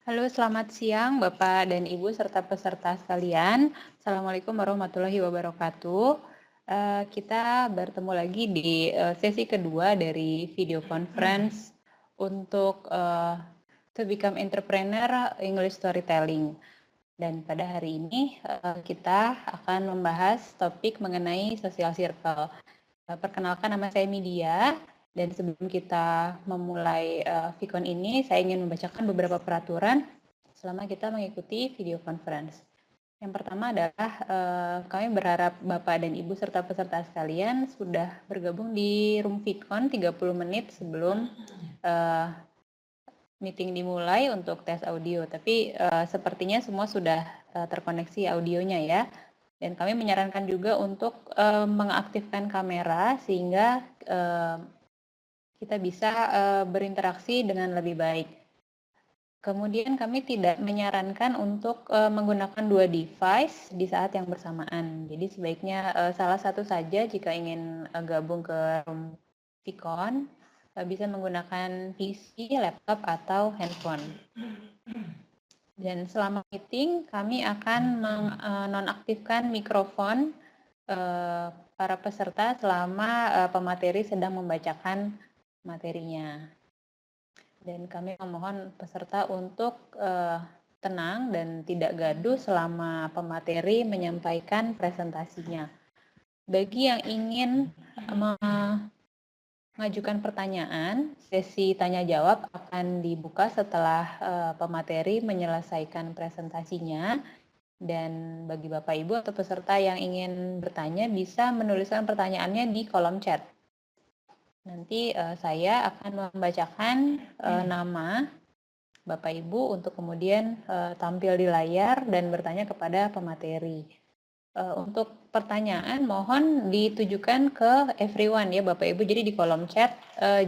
Halo, selamat siang Bapak dan Ibu serta peserta sekalian. Assalamualaikum warahmatullahi wabarakatuh. Kita bertemu lagi di sesi kedua dari video conference untuk To Become Entrepreneur English Storytelling. Dan pada hari ini kita akan membahas topik mengenai social circle. Perkenalkan, nama saya Media. Dan sebelum kita memulai Vicon ini, saya ingin membacakan beberapa peraturan selama kita mengikuti video conference. Yang pertama adalah kami berharap Bapak dan Ibu serta peserta sekalian sudah bergabung di room Vicon 30 menit sebelum meeting dimulai untuk tes audio. Tapi sepertinya semua sudah terkoneksi audionya ya. Dan kami menyarankan juga untuk mengaktifkan kamera sehingga kita bisa berinteraksi dengan lebih baik. Kemudian kami tidak menyarankan untuk menggunakan dua device di saat yang bersamaan. Jadi sebaiknya salah satu saja jika ingin gabung ke room Vicon, bisa menggunakan PC, laptop, atau handphone. Dan selama meeting kami akan menonaktifkan mikrofon para peserta selama pemateri sedang membacakan materinya. Dan kami memohon peserta untuk tenang dan tidak gaduh selama pemateri menyampaikan presentasinya. Bagi yang ingin mengajukan pertanyaan, sesi tanya jawab akan dibuka setelah pemateri menyelesaikan presentasinya. Dan bagi Bapak Ibu atau peserta yang ingin bertanya bisa menuliskan pertanyaannya di kolom chat. Nanti saya akan membacakan nama Bapak Ibu untuk kemudian tampil di layar dan bertanya kepada pemateri. Untuk pertanyaan mohon ditujukan ke everyone ya Bapak Ibu. Jadi di kolom chat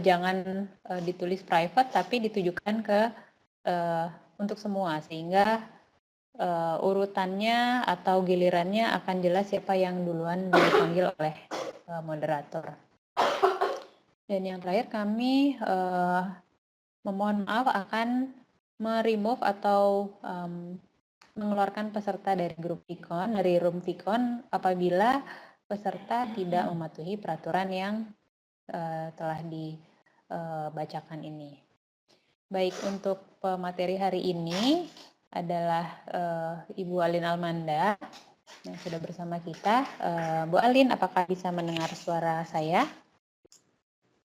jangan ditulis private tapi ditujukan ke untuk semua sehingga urutannya atau gilirannya akan jelas siapa yang duluan dipanggil oleh moderator. Dan yang terakhir kami memohon maaf akan meremove atau mengeluarkan peserta dari grup Vicon, dari room Vicon apabila peserta tidak mematuhi peraturan yang telah dibacakan ini. Baik, untuk pemateri hari ini adalah Ibu Alin Almanda yang sudah bersama kita. Bu Alin, apakah bisa mendengar suara saya?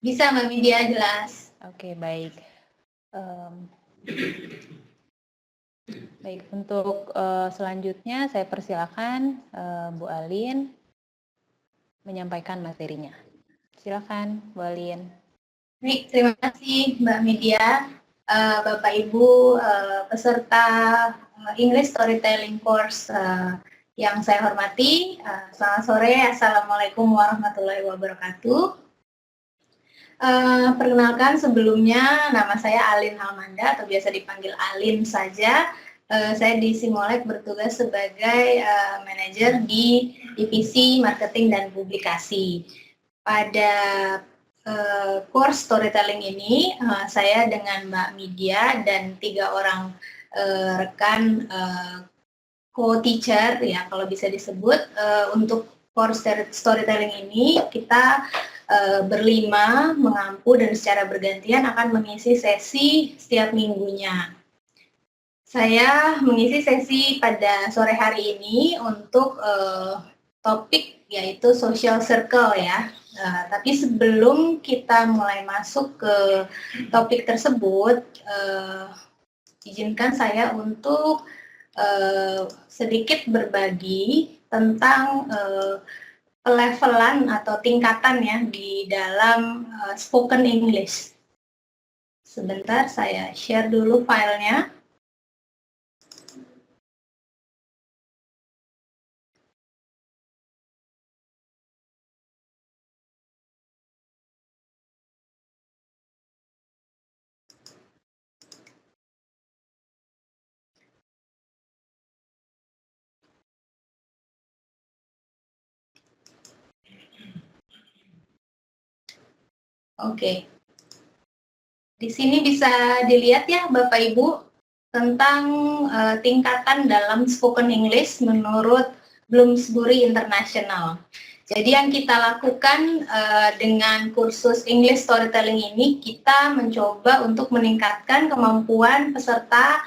Bisa, Mbak Media, jelas. Oke, baik. Baik, untuk selanjutnya saya persilakan Bu Alin menyampaikan materinya. Silakan, Bu Alin. Baik, terima kasih Mbak Media, Bapak Ibu peserta English Storytelling Course yang saya hormati. Selamat sore, Assalamualaikum warahmatullahi wabarakatuh. Perkenalkan sebelumnya, nama saya Alin Almanda atau biasa dipanggil Alin saja. Saya di Simolek bertugas sebagai manajer di divisi marketing dan publikasi. Pada course storytelling ini, saya dengan Mbak Media dan 3 orang rekan co-teacher ya kalau bisa disebut, untuk course storytelling ini kita berlima mengampu dan secara bergantian akan mengisi sesi setiap minggunya. Saya mengisi sesi pada sore hari ini untuk topik yaitu social circle ya. Tapi sebelum kita mulai masuk ke topik tersebut, izinkan saya untuk sedikit berbagi tentang pelevelan atau tingkatan ya di dalam spoken English. Sebentar, saya share dulu filenya. Oke. Di sini bisa dilihat ya Bapak Ibu tentang tingkatan dalam spoken English menurut Bloomsbury International. Jadi yang kita lakukan dengan kursus English Storytelling ini, kita mencoba untuk meningkatkan kemampuan peserta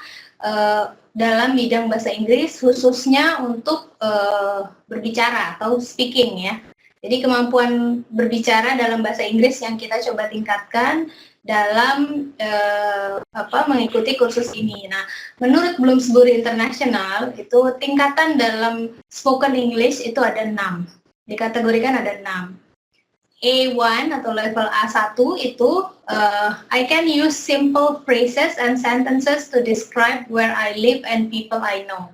dalam bidang bahasa Inggris, khususnya untuk berbicara atau speaking ya. Jadi kemampuan berbicara dalam bahasa Inggris yang kita coba tingkatkan dalam mengikuti kursus ini. Nah, menurut Bloomsbury International itu tingkatan dalam spoken English itu ada 6. Dikategorikan ada 6. A1 atau level A1 itu I can use simple phrases and sentences to describe where I live and people I know.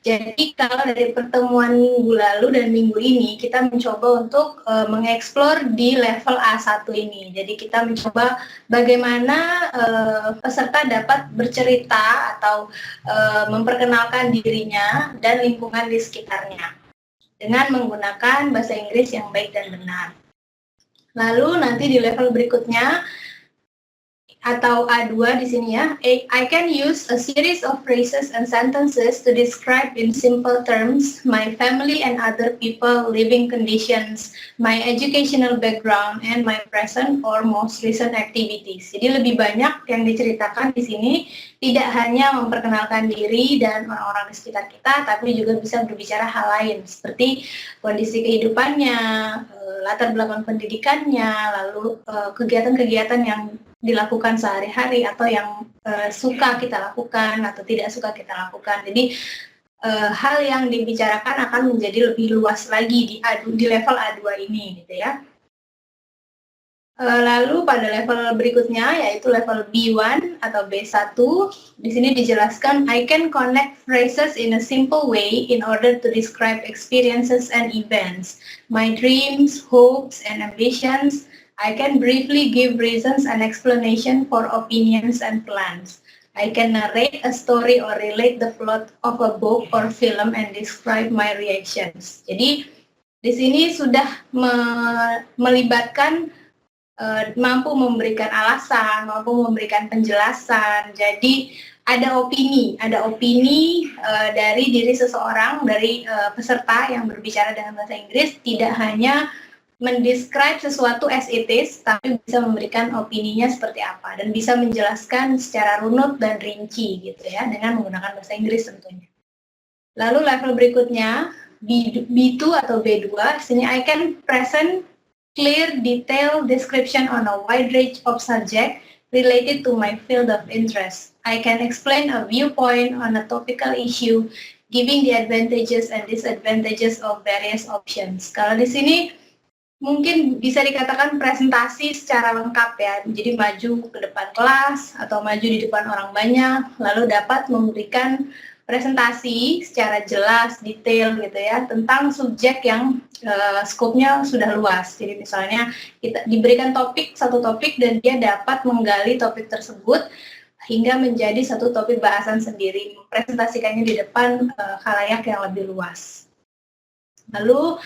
Jadi kalau dari pertemuan minggu lalu dan minggu ini kita mencoba untuk mengeksplor di level A1 ini. Jadi kita mencoba bagaimana peserta dapat bercerita atau memperkenalkan dirinya dan lingkungan di sekitarnya dengan menggunakan bahasa Inggris yang baik dan benar. Lalu nanti di level berikutnya atau A2 di sini ya, I can use a series of phrases and sentences to describe in simple terms my family and other people, living conditions, my educational background, and my present or most recent activities. Jadi lebih banyak yang diceritakan di sini, tidak hanya memperkenalkan diri dan orang-orang di sekitar kita, tapi juga bisa berbicara hal lain seperti kondisi kehidupannya, latar belakang pendidikannya, lalu kegiatan-kegiatan yang dilakukan sehari-hari atau yang suka kita lakukan atau tidak suka kita lakukan. Jadi hal yang dibicarakan akan menjadi lebih luas lagi di level A2 ini gitu ya. Lalu pada level berikutnya yaitu level B1 atau B1, di sini dijelaskan I can connect phrases in a simple way in order to describe experiences and events, my dreams, hopes, and ambitions. I can briefly give reasons and explanation for opinions and plans. I can narrate a story or relate the plot of a book or film and describe my reactions. Jadi di sini sudah melibatkan mampu memberikan alasan, mampu memberikan penjelasan. Jadi ada opini dari diri seseorang, dari peserta yang berbicara dengan bahasa Inggris, tidak hanya mendescribe sesuatu as it is, tapi bisa memberikan opininya seperti apa dan bisa menjelaskan secara runut dan rinci gitu ya, dengan menggunakan bahasa Inggris tentunya. Lalu level berikutnya B2 atau B2, sini I can present clear detailed description on a wide range of subject related to my field of interest. I can explain a viewpoint on a topical issue, giving the advantages and disadvantages of various options. Kalau di sini mungkin bisa dikatakan presentasi secara lengkap ya, jadi maju ke depan kelas atau maju di depan orang banyak, lalu dapat memberikan presentasi secara jelas, detail gitu ya, tentang subjek yang skopnya sudah luas. Jadi misalnya kita diberikan satu topik dan dia dapat menggali topik tersebut hingga menjadi satu topik bahasan sendiri, mempresentasikannya di depan khalayak yang lebih luas. Lalu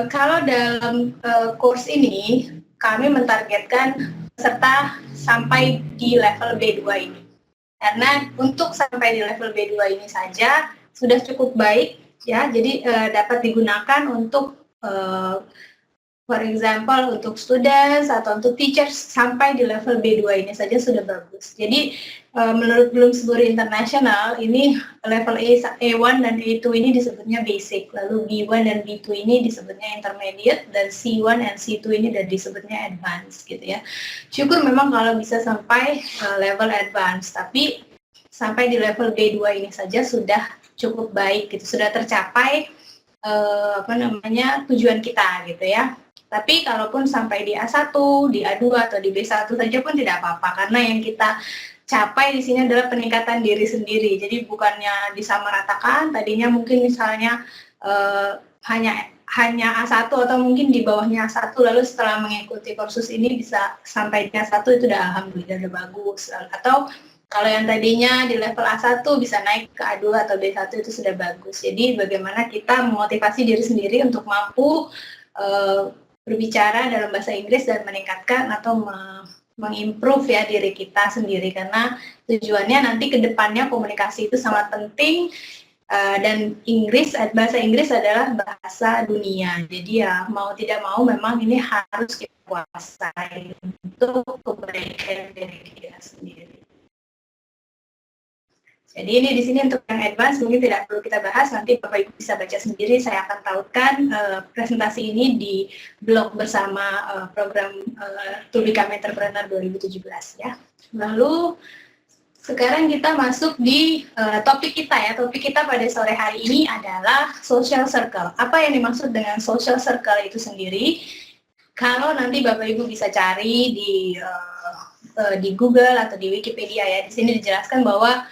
kalau dalam course ini, kami mentargetkan peserta sampai di level B2 ini. Karena untuk sampai di level B2 ini saja sudah cukup baik, ya. Jadi dapat digunakan untuk, for example, untuk students atau untuk teachers sampai di level B2 ini saja sudah bagus. Jadi menurut Bloomsbury International ini level A1 dan A2 ini disebutnya basic, lalu B1 dan B2 ini disebutnya intermediate, dan C1 dan C2 ini disebutnya advanced gitu ya. Syukur memang kalau bisa sampai level advanced, tapi sampai di level B2 ini saja sudah cukup baik gitu, sudah tercapai tujuan kita gitu ya. Tapi kalaupun sampai di A1, di A2 atau di B1 saja pun tidak apa-apa, karena yang kita capai di sini adalah peningkatan diri sendiri. Jadi bukannya disamaratakan, tadinya mungkin misalnya hanya A1 atau mungkin di bawahnya A1, lalu setelah mengikuti kursus ini bisa sampai di A1, itu udah alhamdulillah udah bagus. Atau kalau yang tadinya di level A1 bisa naik ke A2 atau B1, itu sudah bagus. Jadi bagaimana kita memotivasi diri sendiri untuk mampu berbicara dalam bahasa Inggris dan meningkatkan atau mengimprove ya diri kita sendiri, karena tujuannya nanti ke depannya komunikasi itu sangat penting. Dan bahasa Inggris adalah bahasa dunia. Jadi ya mau tidak mau memang ini harus kita kuasai untuk kebaikan diri kita sendiri. Jadi ini di sini untuk yang advance mungkin tidak perlu kita bahas, nanti Bapak Ibu bisa baca sendiri. Saya akan tautkan presentasi ini di blog bersama program To Become Entrepreneur 2017 ya. Lalu sekarang kita masuk di topik kita ya. Topik kita pada sore hari ini adalah social circle. Apa yang dimaksud dengan social circle itu sendiri? Kalau nanti Bapak Ibu bisa cari di Google atau di Wikipedia ya. Di sini dijelaskan bahwa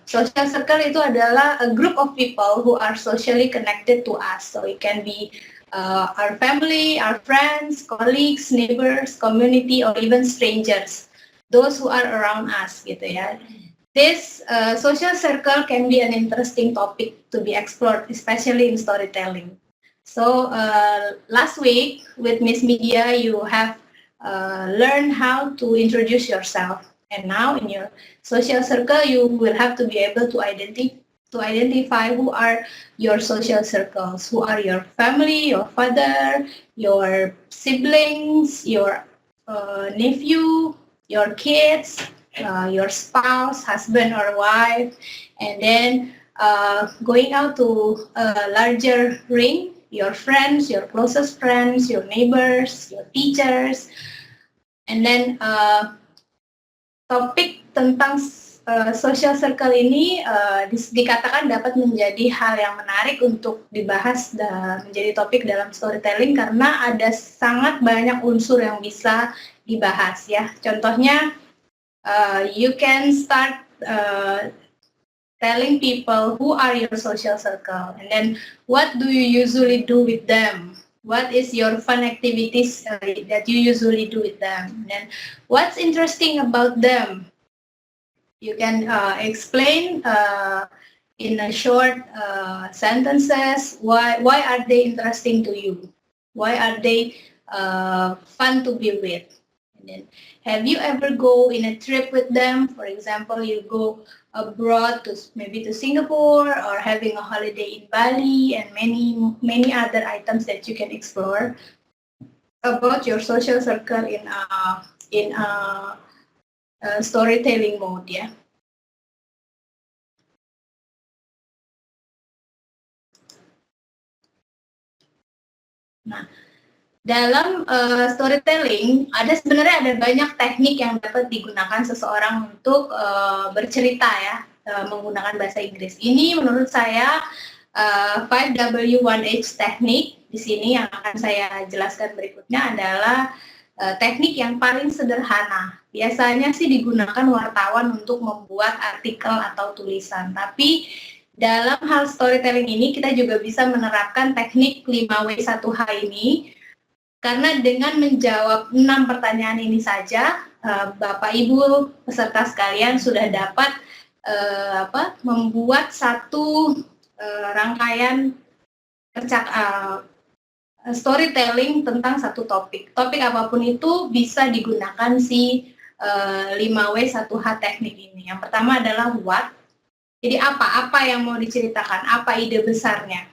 social circle itu adalah a group of people who are socially connected to us. So it can be our family, our friends, colleagues, neighbors, community, or even strangers. Those who are around us, gitu ya. This social circle can be an interesting topic to be explored, especially in storytelling. So last week with Miss Media, you have learned how to introduce yourself, and now in your social circle, you will have to be able to identify who are your social circles, who are your family, your father, your siblings, your nephew, your kids, your spouse, husband or wife, and then going out to a larger ring, your friends, your closest friends, your neighbors, your teachers, and then topik tentang social circle ini dikatakan dapat menjadi hal yang menarik untuk dibahas dan menjadi topik dalam storytelling karena ada sangat banyak unsur yang bisa dibahas ya. Contohnya, you can start telling people who are your social circle, and then what do you usually do with them? What is your fun activities that you usually do with them? And then what's interesting about them? You can explain in a short sentences why are they interesting to you? Why are they fun to be with? And then, have you ever go in a trip with them? For example, you go abroad to maybe to Singapore or having a holiday in Bali, and many other items that you can explore about your social circle in storytelling mode ya. Nah, dalam storytelling sebenarnya ada banyak teknik yang dapat digunakan seseorang untuk bercerita ya, menggunakan bahasa Inggris. Ini menurut saya 5W1H teknik di sini yang akan saya jelaskan berikutnya adalah teknik yang paling sederhana. Biasanya sih digunakan wartawan untuk membuat artikel atau tulisan, tapi dalam hal storytelling ini kita juga bisa menerapkan teknik 5W1H ini, karena dengan menjawab 6 pertanyaan ini saja, Bapak Ibu peserta sekalian sudah dapat membuat satu rangkaian storytelling tentang satu topik. Topik apapun itu bisa digunakan si 5W1H teknik ini. Yang pertama adalah what. Jadi apa yang mau diceritakan, apa ide besarnya.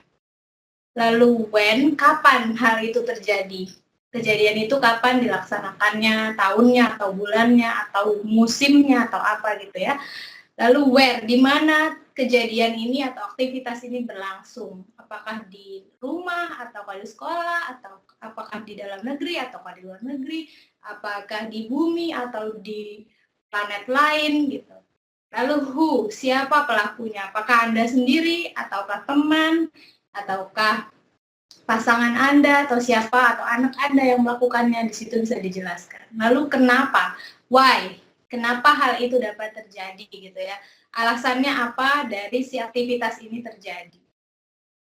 Lalu when, kapan hal itu terjadi. Kejadian itu kapan dilaksanakannya, tahunnya atau bulannya atau musimnya atau apa gitu ya. Lalu where, di mana kejadian ini atau aktivitas ini berlangsung. Apakah di rumah atau di sekolah, atau apakah di dalam negeri atau di luar negeri, apakah di bumi atau di planet lain gitu. Lalu who, siapa pelakunya? Apakah Anda sendiri, ataukah teman, ataukah pasangan Anda, atau siapa, atau anak Anda yang melakukannya, di situ bisa dijelaskan. Lalu kenapa? Why? Kenapa hal itu dapat terjadi gitu ya? Alasannya apa dari si aktivitas ini terjadi?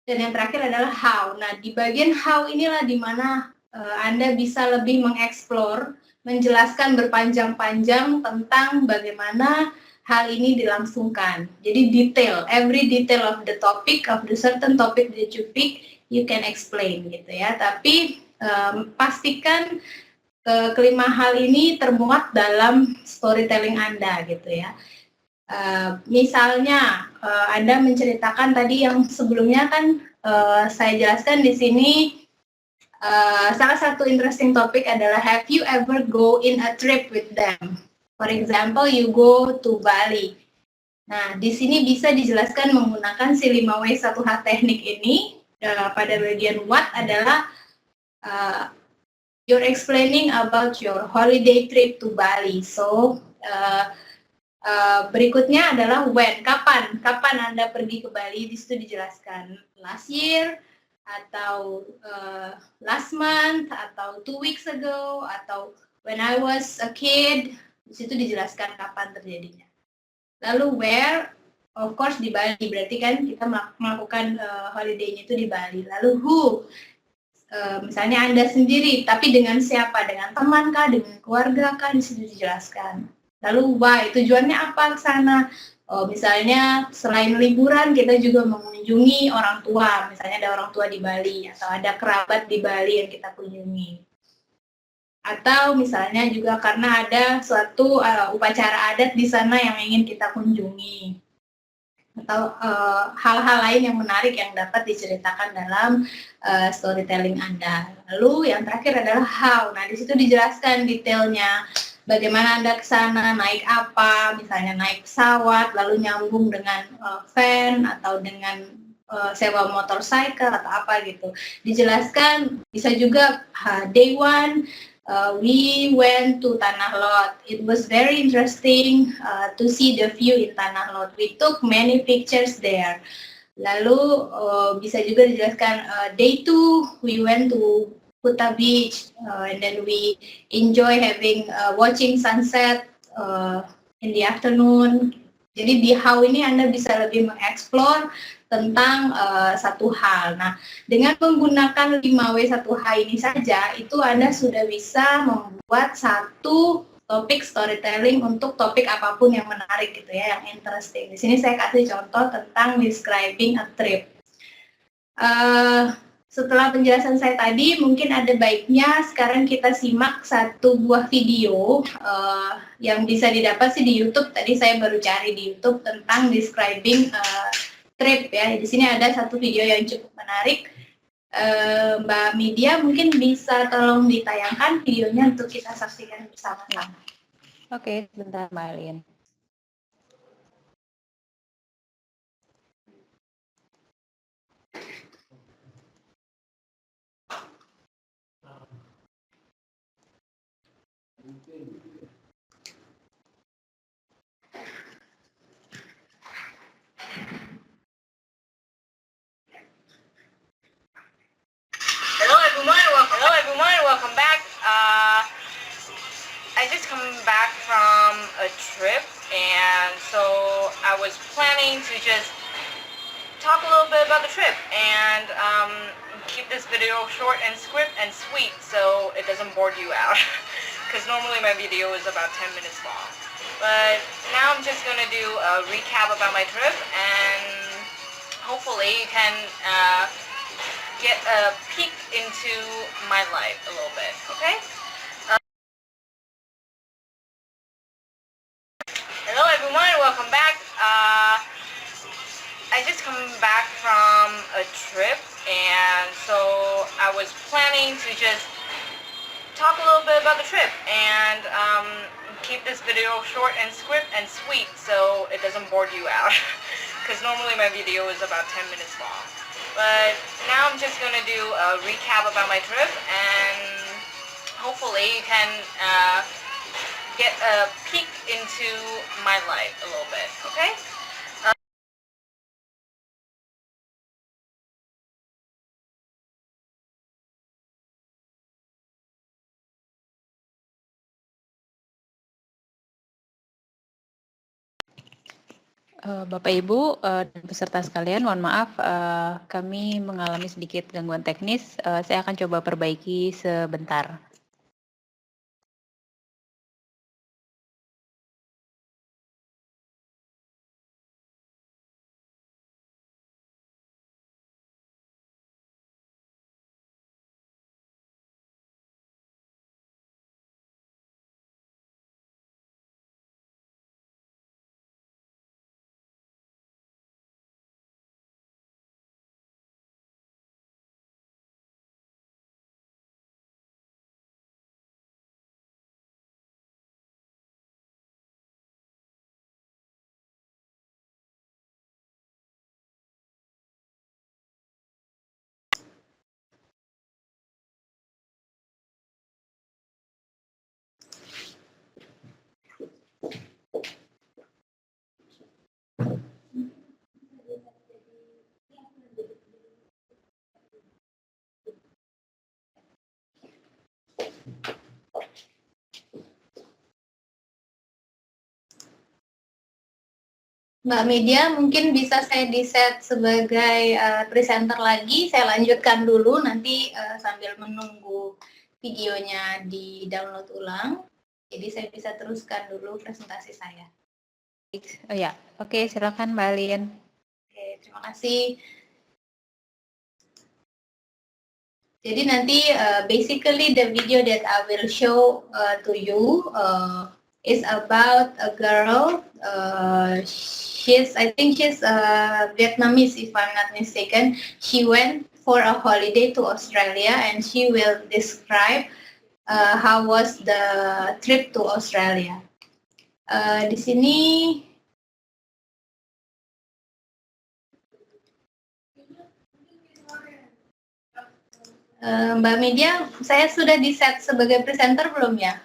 Dan yang terakhir adalah how. Nah, di bagian how inilah di mana Anda bisa lebih mengeksplor, menjelaskan berpanjang-panjang tentang bagaimana hal ini dilangsungkan. Jadi detail, every detail of the topic, of the certain topic that you pick, you can explain gitu ya. Tapi pastikan kelima hal ini termuat dalam storytelling Anda gitu ya. Misalnya Anda menceritakan tadi yang sebelumnya kan saya jelaskan di sini salah satu interesting topik adalah have you ever go in a trip with them? For example, you go to Bali. Nah, di sini bisa dijelaskan menggunakan si 5W1H teknik ini. Pada bagian what adalah you're explaining about your holiday trip to Bali. So, berikutnya adalah when, kapan Anda pergi ke Bali, di situ dijelaskan last year, atau last month, atau 2 weeks ago, atau when I was a kid, di situ dijelaskan kapan terjadinya. Lalu where, of course di Bali, berarti kan kita melakukan holiday-nya itu di Bali. Lalu who, misalnya Anda sendiri, tapi dengan siapa? Dengan teman kah? Dengan keluarga kah? Di situ dijelaskan. Lalu why, tujuannya apa ke sana? Misalnya selain liburan kita juga mengunjungi orang tua, misalnya ada orang tua di Bali atau ada kerabat di Bali yang kita kunjungi. Atau misalnya juga karena ada suatu upacara adat di sana yang ingin kita kunjungi. Atau hal-hal lain yang menarik yang dapat diceritakan dalam storytelling Anda. Lalu yang terakhir adalah how. Nah, di situ dijelaskan detailnya. Bagaimana Anda ke sana, naik apa, misalnya naik pesawat, lalu nyambung dengan van atau dengan sewa motorcycle atau apa gitu. Dijelaskan, bisa juga day one, we went to Tanah Lot. It was very interesting to see the view in Tanah Lot. We took many pictures there. Lalu bisa juga dijelaskan day 2 we went to Kuta Beach and then we enjoy having watching sunset in the afternoon. Jadi di how ini Anda bisa lebih mengeksplor tentang satu hal. Nah, dengan menggunakan 5W1H ini saja, itu Anda sudah bisa membuat satu topik storytelling untuk topik apapun yang menarik gitu ya, yang interesting. Di sini saya kasih contoh tentang describing a trip. Setelah penjelasan saya tadi, mungkin ada baiknya sekarang kita simak satu buah video yang bisa didapat sih di YouTube. Tadi saya baru cari di YouTube tentang describing trip ya. Di sini ada satu video yang cukup menarik. Mbak Media mungkin bisa tolong ditayangkan videonya untuk kita saksikan bersama-sama. Oke, sebentar Mbak Alin. Hello everyone, welcome back. I just come back from a trip, and so I was planning to just talk a little bit about the trip and keep this video short and sweet so it doesn't bore you out, because normally my video is about 10 minutes long. But now I'm just going to do a recap about my trip, and hopefully you can get a peek into my life a little bit, okay? Hello everyone, welcome back. I just come back from a trip, and so I was planning to just talk a little bit about the trip and keep this video short and sweet so it doesn't bore you out, because normally my video is about 10 minutes long. But now I'm just going to do a recap about my trip, and hopefully you can get a peek into my life a little bit, okay? Bapak Ibu dan peserta sekalian, mohon maaf kami mengalami sedikit gangguan teknis. Saya akan coba perbaiki sebentar. Mbak Media, mungkin bisa saya di-set sebagai presenter lagi. Saya lanjutkan dulu, nanti sambil menunggu videonya di-download ulang. Jadi saya bisa teruskan dulu presentasi saya. Oh ya, oke, silakan Mbak Alin. Oke, terima kasih. Jadi nanti basically the video that I will show to you is about a girl. I think she's Vietnamese, if I'm not mistaken. She went for a holiday to Australia, and she will describe how was the trip to Australia. Di sini Mbak Media, saya sudah di-set sebagai presenter belum ya?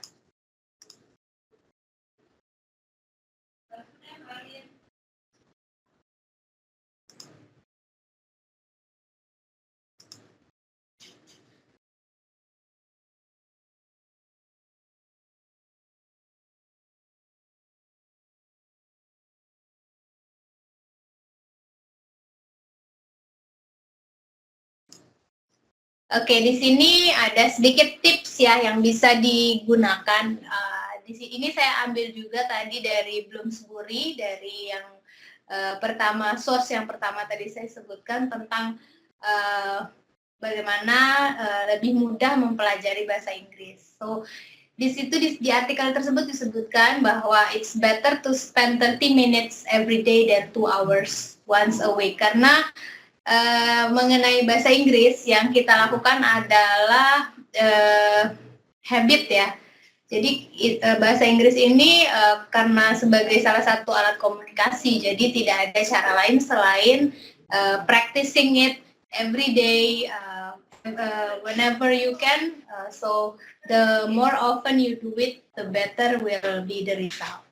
Oke, di sini ada sedikit tips ya yang bisa digunakan. Di sini saya ambil juga tadi dari Bloomsbury, dari yang pertama, source yang pertama tadi saya sebutkan tentang bagaimana lebih mudah mempelajari bahasa Inggris. So, di situ di artikel tersebut disebutkan bahwa it's better to spend 30 minutes every day than 2 hours once a week. Karena mengenai bahasa Inggris yang kita lakukan adalah habit ya. Jadi bahasa Inggris ini karena sebagai salah satu alat komunikasi, jadi tidak ada cara lain selain practicing it every day, whenever you can. So the more often you do it, the better will be the result.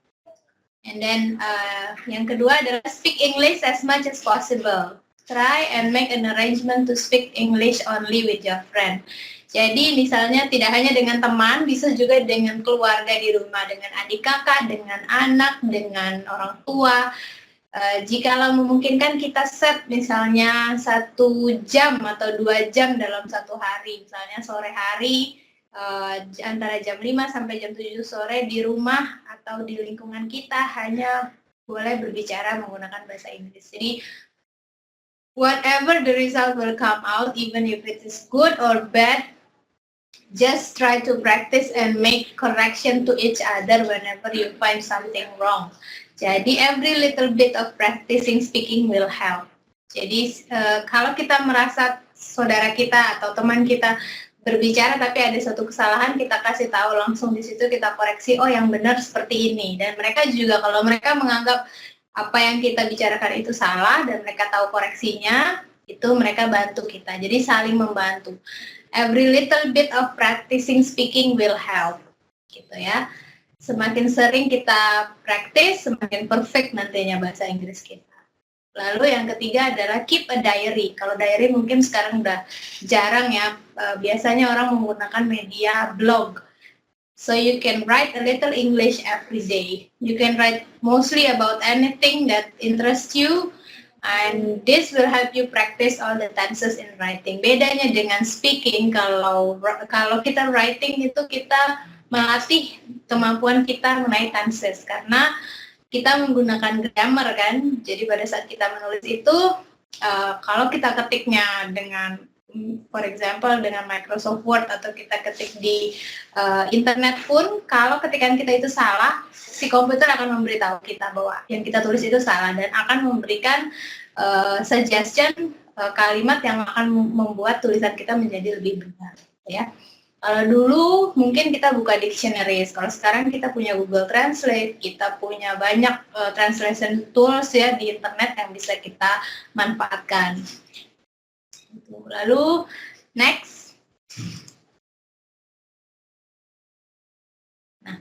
And then yang kedua adalah speak English as much as possible. Try and make an arrangement to speak English only with your friend. Jadi misalnya tidak hanya dengan teman, bisa juga dengan keluarga di rumah, dengan adik kakak, dengan anak, dengan orang tua. Jikalau memungkinkan kita set misalnya 1 jam atau 2 jam dalam satu hari. Misalnya sore hari antara jam 5 sampai jam 7 sore di rumah atau di lingkungan kita hanya boleh berbicara menggunakan bahasa Inggris. Jadi whatever the result will come out, even if it is good or bad, just try to practice and make correction to each other whenever you find something wrong. Jadi every little bit of practicing speaking will help. Jadi kalau kita merasa saudara kita atau teman kita berbicara tapi ada suatu kesalahan, kita kasih tahu langsung di situ, kita koreksi, oh yang benar seperti ini. Dan mereka juga kalau mereka menganggap apa yang kita bicarakan itu salah dan mereka tahu koreksinya, itu mereka bantu kita. Jadi saling membantu. Every little bit of practicing speaking will help, gitu ya. Semakin sering kita practice, semakin perfect nantinya bahasa Inggris kita. Lalu yang ketiga adalah keep a diary. Kalau diary mungkin sekarang udah jarang ya. Biasanya orang menggunakan media blog. So you can write a little English every day. You can write mostly about anything that interests you, and this will help you practice all the tenses in writing. Bedanya dengan speaking, kalau kita writing itu kita melatih kemampuan kita mengenai tenses karena kita menggunakan grammar kan. Jadi pada saat kita menulis itu kalau kita ketiknya dengan for example dengan Microsoft Word atau kita ketik di internet pun, kalau ketikan kita itu salah, si komputer akan memberitahu kita bahwa yang kita tulis itu salah dan akan memberikan suggestion kalimat yang akan membuat tulisan kita menjadi lebih benar, ya. Kalau dulu mungkin kita buka dictionary, kalau sekarang kita punya Google Translate, kita punya banyak translation tools ya di internet yang bisa kita manfaatkan. Lalu next. Nah,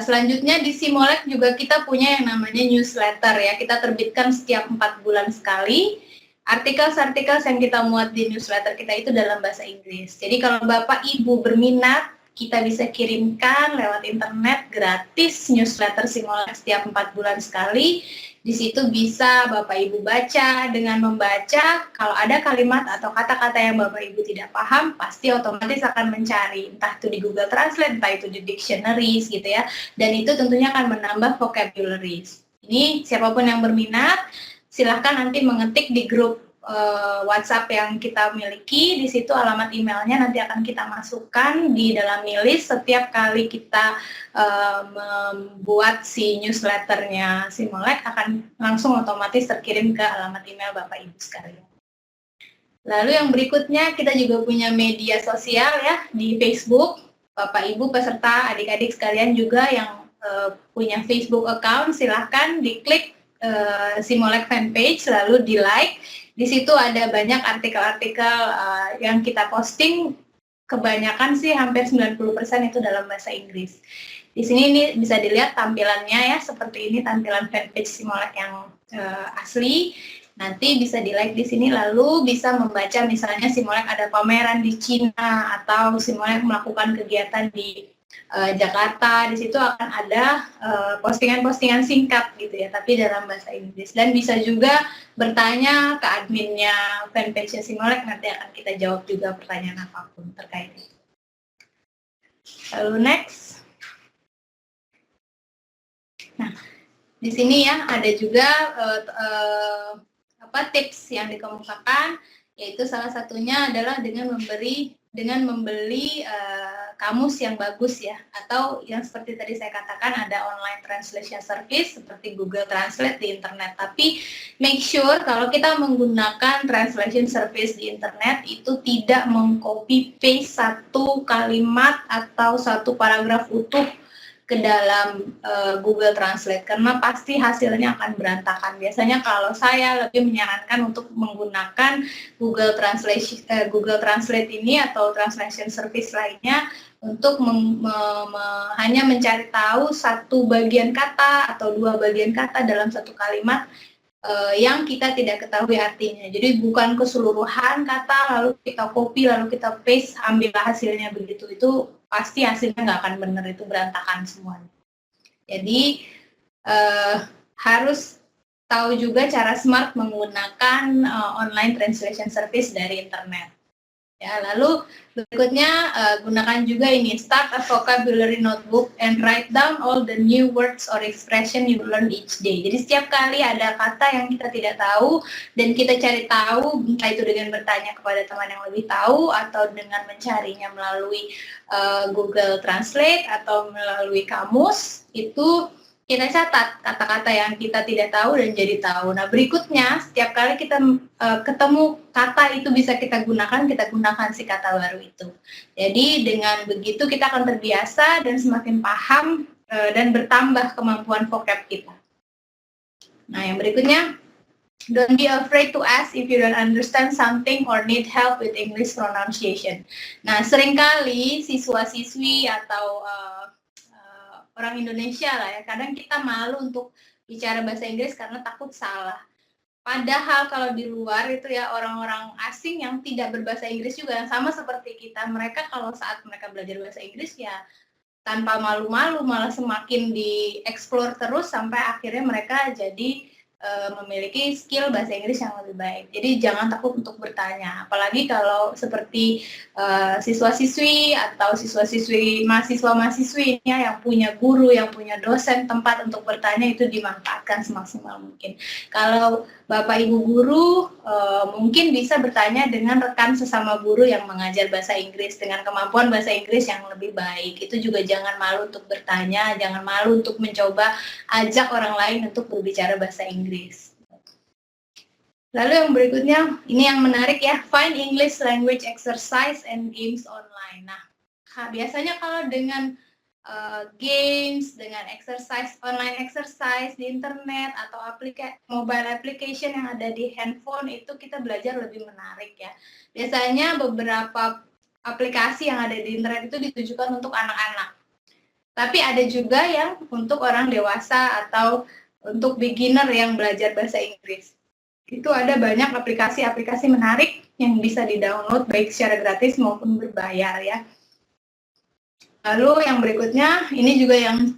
Selanjutnya di Simolek juga kita punya yang namanya newsletter ya. Kita terbitkan setiap 4 bulan sekali. Artikel-artikel yang kita muat di newsletter kita itu dalam bahasa Inggris. Jadi kalau Bapak Ibu berminat, kita bisa kirimkan lewat internet gratis newsletter Simolek setiap 4 bulan sekali. Di situ bisa Bapak Ibu baca. Dengan membaca, kalau ada kalimat atau kata-kata yang Bapak Ibu tidak paham, pasti otomatis akan mencari, entah itu di Google Translate, entah itu di dictionaries gitu ya. Dan itu tentunya akan menambah vocabularies. Ini siapapun yang berminat, silahkan nanti mengetik di grup WhatsApp yang kita miliki. Di situ alamat emailnya nanti akan kita masukkan di dalam list setiap kali kita membuat si newsletternya Simolek, akan langsung otomatis terkirim ke alamat email Bapak Ibu sekalian. Lalu yang berikutnya kita juga punya media sosial ya di Facebook. Bapak Ibu peserta adik-adik sekalian juga yang punya Facebook account, silahkan diklik Simolek fanpage lalu di like. Di situ ada banyak artikel-artikel yang kita posting, kebanyakan sih hampir 90% itu dalam bahasa Inggris. Di sini ini bisa dilihat tampilannya ya, seperti ini tampilan fanpage Simolek yang asli. Nanti bisa di like di sini, lalu bisa membaca misalnya Simolek ada pameran di Cina atau Simolek melakukan kegiatan di Jakarta. Di situ akan ada postingan-postingan singkat gitu ya, tapi dalam bahasa Inggris. Dan bisa juga bertanya ke adminnya fanpage Simolek, nanti akan kita jawab juga pertanyaan apapun terkait itu. Lalu next. Nah, di sini ya ada juga tips yang dikemukakan, yaitu salah satunya adalah dengan membeli kamus yang bagus ya, atau yang seperti tadi saya katakan ada online translation service seperti Google Translate di internet. Tapi make sure kalau kita menggunakan translation service di internet itu tidak mengcopy paste satu kalimat atau satu paragraf utuh ke dalam Google Translate, karena pasti hasilnya akan berantakan. Biasanya kalau saya lebih menyarankan untuk menggunakan Google Translate ini atau translation service lainnya untuk hanya mencari tahu satu bagian kata atau dua bagian kata dalam satu kalimat yang kita tidak ketahui artinya. Jadi bukan keseluruhan kata lalu kita copy lalu kita paste, ambillah hasilnya begitu. Itu pasti hasilnya nggak akan benar, itu berantakan semuanya. Jadi harus tahu juga cara smart menggunakan online translation service dari internet. Ya, lalu berikutnya gunakan juga ini, start a vocabulary notebook and write down all the new words or expression you learn each day. Jadi setiap kali ada kata yang kita tidak tahu dan kita cari tahu, entah itu dengan bertanya kepada teman yang lebih tahu atau dengan mencarinya melalui Google Translate atau melalui kamus, itu kita catat kata-kata yang kita tidak tahu dan jadi tahu. Nah, berikutnya setiap kali kita ketemu kata itu bisa kita gunakan si kata baru itu. Jadi dengan begitu kita akan terbiasa dan semakin paham dan bertambah kemampuan vocab kita. Nah, yang berikutnya, don't be afraid to ask if you don't understand something or need help with English pronunciation. Nah, seringkali siswa-siswi atau orang Indonesia lah ya, kadang kita malu untuk bicara bahasa Inggris karena takut salah. Padahal kalau di luar itu ya, orang-orang asing yang tidak berbahasa Inggris juga yang sama seperti kita, mereka kalau saat mereka belajar bahasa Inggris ya tanpa malu-malu, malah semakin dieksplor terus sampai akhirnya mereka jadi memiliki skill bahasa Inggris yang lebih baik. Jadi jangan takut untuk bertanya, apalagi kalau seperti siswa-siswi atau siswa-siswi, mahasiswa-mahasiswi yang punya guru, yang punya dosen, tempat untuk bertanya itu dimanfaatkan semaksimal mungkin. Kalau Bapak Ibu guru mungkin bisa bertanya dengan rekan sesama guru yang mengajar bahasa Inggris dengan kemampuan bahasa Inggris yang lebih baik. Itu juga jangan malu untuk bertanya, jangan malu untuk mencoba ajak orang lain untuk berbicara bahasa Inggris. Lalu yang berikutnya, ini yang menarik ya, find English language exercise and games online. Nah, biasanya kalau dengan games, dengan online exercise di internet atau mobile application yang ada di handphone, itu kita belajar lebih menarik ya. Biasanya beberapa aplikasi yang ada di internet itu ditujukan untuk anak-anak. Tapi ada juga yang untuk orang dewasa atau untuk beginner yang belajar bahasa Inggris. Itu ada banyak aplikasi-aplikasi menarik yang bisa di-download baik secara gratis maupun berbayar ya. Lalu yang berikutnya, ini juga yang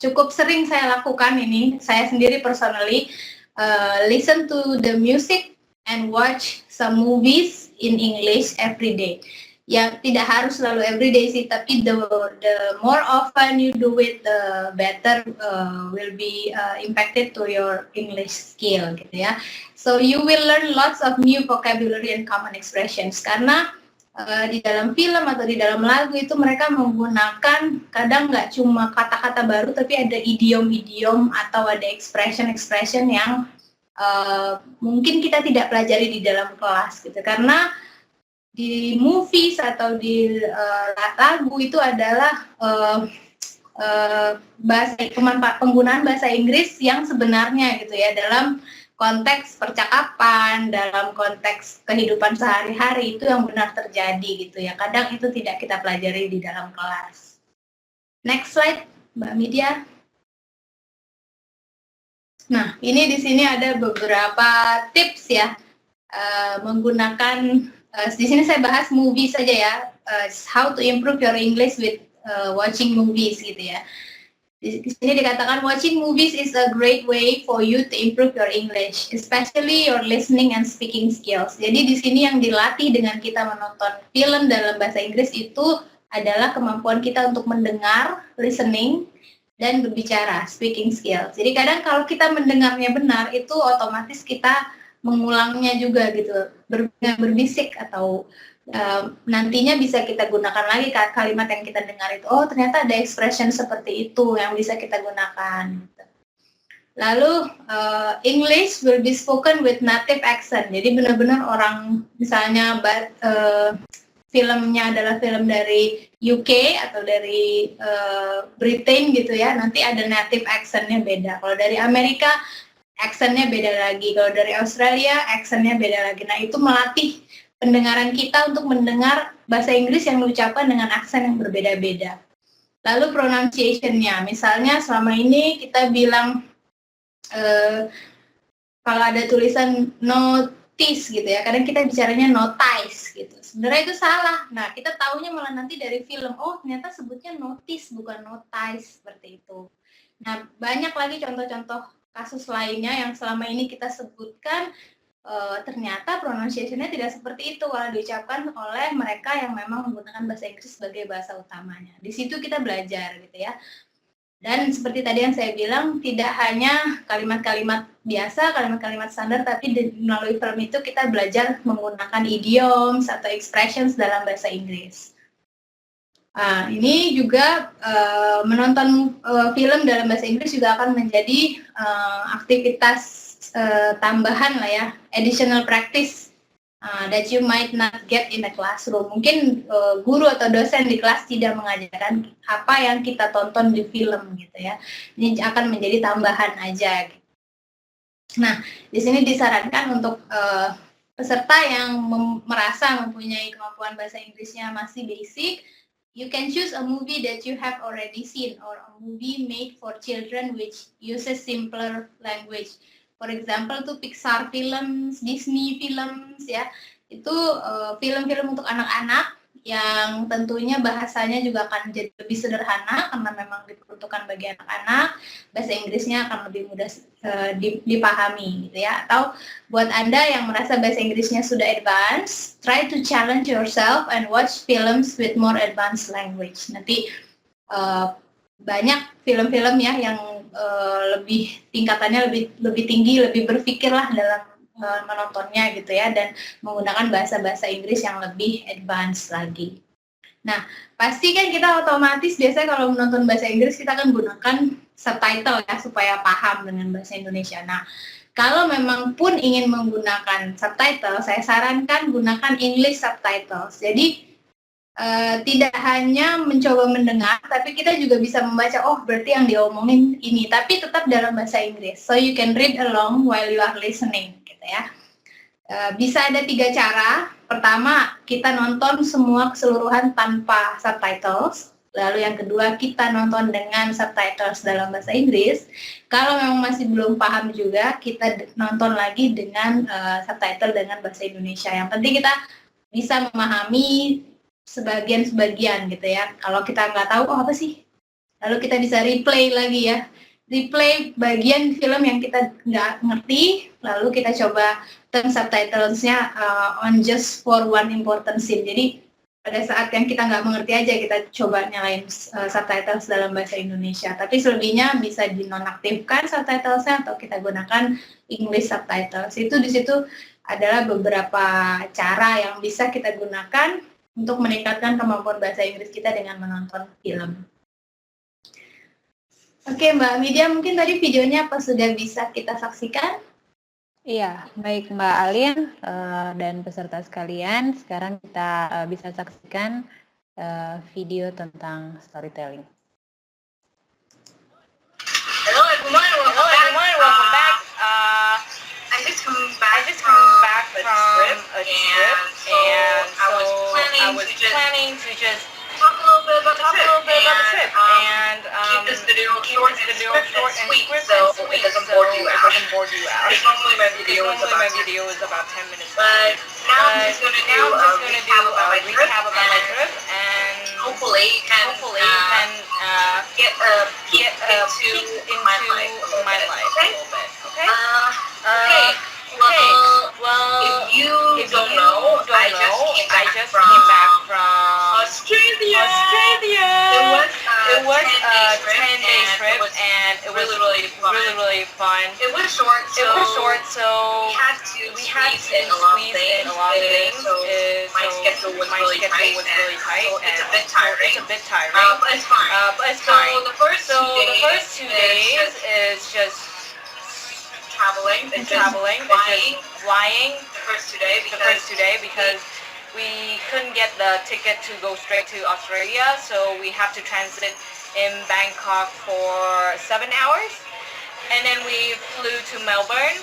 cukup sering saya lakukan ini, saya sendiri personally, listen to the music and watch some movies in English every day. Ya, tidak harus selalu every day sih, tapi the more often you do it, the better will be impacted to your English skill gitu ya. So you will learn lots of new vocabulary and common expressions, karena di dalam film atau di dalam lagu itu mereka menggunakan kadang nggak cuma kata-kata baru, tapi ada idiom-idiom atau ada expression-expression yang mungkin kita tidak pelajari di dalam kelas gitu, karena di movies atau di lagu itu adalah penggunaan bahasa Inggris yang sebenarnya gitu ya, dalam konteks percakapan, dalam konteks kehidupan sehari-hari itu yang benar terjadi gitu ya. Kadang itu tidak kita pelajari di dalam kelas. Next slide, Mbak Midya. Nah, ini di sini ada beberapa tips ya, menggunakan, di sini saya bahas movie saja ya, how to improve your English with watching movies gitu ya. Di sini dikatakan watching movies is a great way for you to improve your English, especially your listening and speaking skills. Jadi di sini yang dilatih dengan kita menonton film dalam bahasa Inggris itu adalah kemampuan kita untuk mendengar, listening, dan berbicara, speaking skills. Jadi kadang kalau kita mendengarnya benar, itu otomatis kita mengulangnya juga gitu, berbisik atau nantinya bisa kita gunakan lagi kalimat yang kita dengar itu. Oh, ternyata ada expression seperti itu yang bisa kita gunakan. Gitu. Lalu English will be spoken with native accent. Jadi benar-benar orang, misalnya filmnya adalah film dari UK atau dari Britain gitu ya, nanti ada native accentnya beda. Kalau dari Amerika accentnya beda lagi. Kalau dari Australia accentnya beda lagi. Nah, itu melatih pendengaran kita untuk mendengar bahasa Inggris yang diucapkan dengan aksen yang berbeda-beda. Lalu pronunciation-nya, misalnya selama ini kita bilang kalau ada tulisan notice gitu ya, kadang kita bicaranya notice gitu. Sebenarnya itu salah. Nah, kita tahunya malah nanti dari film, oh ternyata sebutnya notice bukan notice, seperti itu. Nah, banyak lagi contoh-contoh kasus lainnya yang selama ini kita sebutkan, ternyata pronunciation-nya tidak seperti itu kalau diucapkan oleh mereka yang memang menggunakan bahasa Inggris sebagai bahasa utamanya. Di situ kita belajar gitu ya. Dan seperti tadi yang saya bilang, tidak hanya kalimat-kalimat biasa, kalimat-kalimat standar, tapi melalui film itu kita belajar menggunakan idioms atau expressions dalam bahasa Inggris. Ini juga menonton film dalam bahasa Inggris juga akan menjadi aktivitas tambahan lah ya, additional practice that you might not get in the classroom. Mungkin guru atau dosen di kelas tidak mengajarkan apa yang kita tonton di film gitu ya. Ini akan menjadi tambahan aja. Nah, di sini disarankan untuk peserta yang merasa mempunyai kemampuan bahasa Inggrisnya masih basic, you can choose a movie that you have already seen or a movie made for children which uses simpler language. For example tuh Pixar films, Disney films ya, itu film-film untuk anak-anak yang tentunya bahasanya juga akan jadi lebih sederhana karena memang diperuntukkan bagi anak-anak, bahasa Inggrisnya akan lebih mudah dipahami gitu ya. Atau buat Anda yang merasa bahasa Inggrisnya sudah advance, try to challenge yourself and watch films with more advanced language. Nanti banyak film-film ya yang lebih tingkatannya lebih tinggi, lebih berpikirlah dalam menontonnya gitu ya, dan menggunakan bahasa-bahasa Inggris yang lebih advance lagi. Nah, pasti kan kita otomatis biasanya kalau menonton bahasa Inggris kita akan gunakan subtitle ya supaya paham dengan bahasa Indonesia. Nah, kalau memang pun ingin menggunakan subtitle, saya sarankan gunakan English subtitles. Jadi tidak hanya mencoba mendengar, tapi kita juga bisa membaca, oh berarti yang diomongin ini, tapi tetap dalam bahasa Inggris. So you can read along while you are listening, gitu ya. Bisa ada 3 cara. Pertama, kita nonton semua keseluruhan tanpa subtitles. Lalu yang kedua, kita nonton dengan subtitles dalam bahasa Inggris. Kalau memang masih belum paham juga, kita nonton lagi dengan subtitle dengan bahasa Indonesia. Yang penting kita bisa memahami sebagian-sebagian gitu ya. Kalau kita nggak tahu, oh apa sih? Lalu kita bisa replay lagi ya. Replay bagian film yang kita nggak ngerti, lalu kita coba turn subtitlesnya on just for one important scene. Jadi pada saat yang kita nggak mengerti aja kita coba nyalain subtitles dalam bahasa Indonesia. Tapi selebihnya bisa dinonaktifkan subtitlesnya atau kita gunakan English subtitles. Itu di situ adalah beberapa cara yang bisa kita gunakan untuk meningkatkan kemampuan bahasa Inggris kita dengan menonton film. Oke Mbak Widya, mungkin tadi videonya apa sudah bisa kita saksikan? Iya, baik Mbak Alin dan peserta sekalian, sekarang kita bisa saksikan video tentang storytelling. Hello everyone, welcome back. I just come back from a trip, and so I was planning to just talk a little bit about the trip, and keep this video short and sweet, so it doesn't bore you out. Because normally my video is about 10 minutes long. But now I'm just going to do a recap about my trip, and hopefully you can get a peek into my life a little bit. Okay? Well, if you don't know, I just came back from Australia. It was a 10-day trip, and it was really fun. It was short, so we had to squeeze in a lot of things. So my schedule was really tight, so it's a bit tiring. But it's fine. So the first 2 days is just traveling, flying the first two days because we couldn't get the ticket to go straight to Australia, so we have to transit in Bangkok for 7 hours, and then we flew to Melbourne.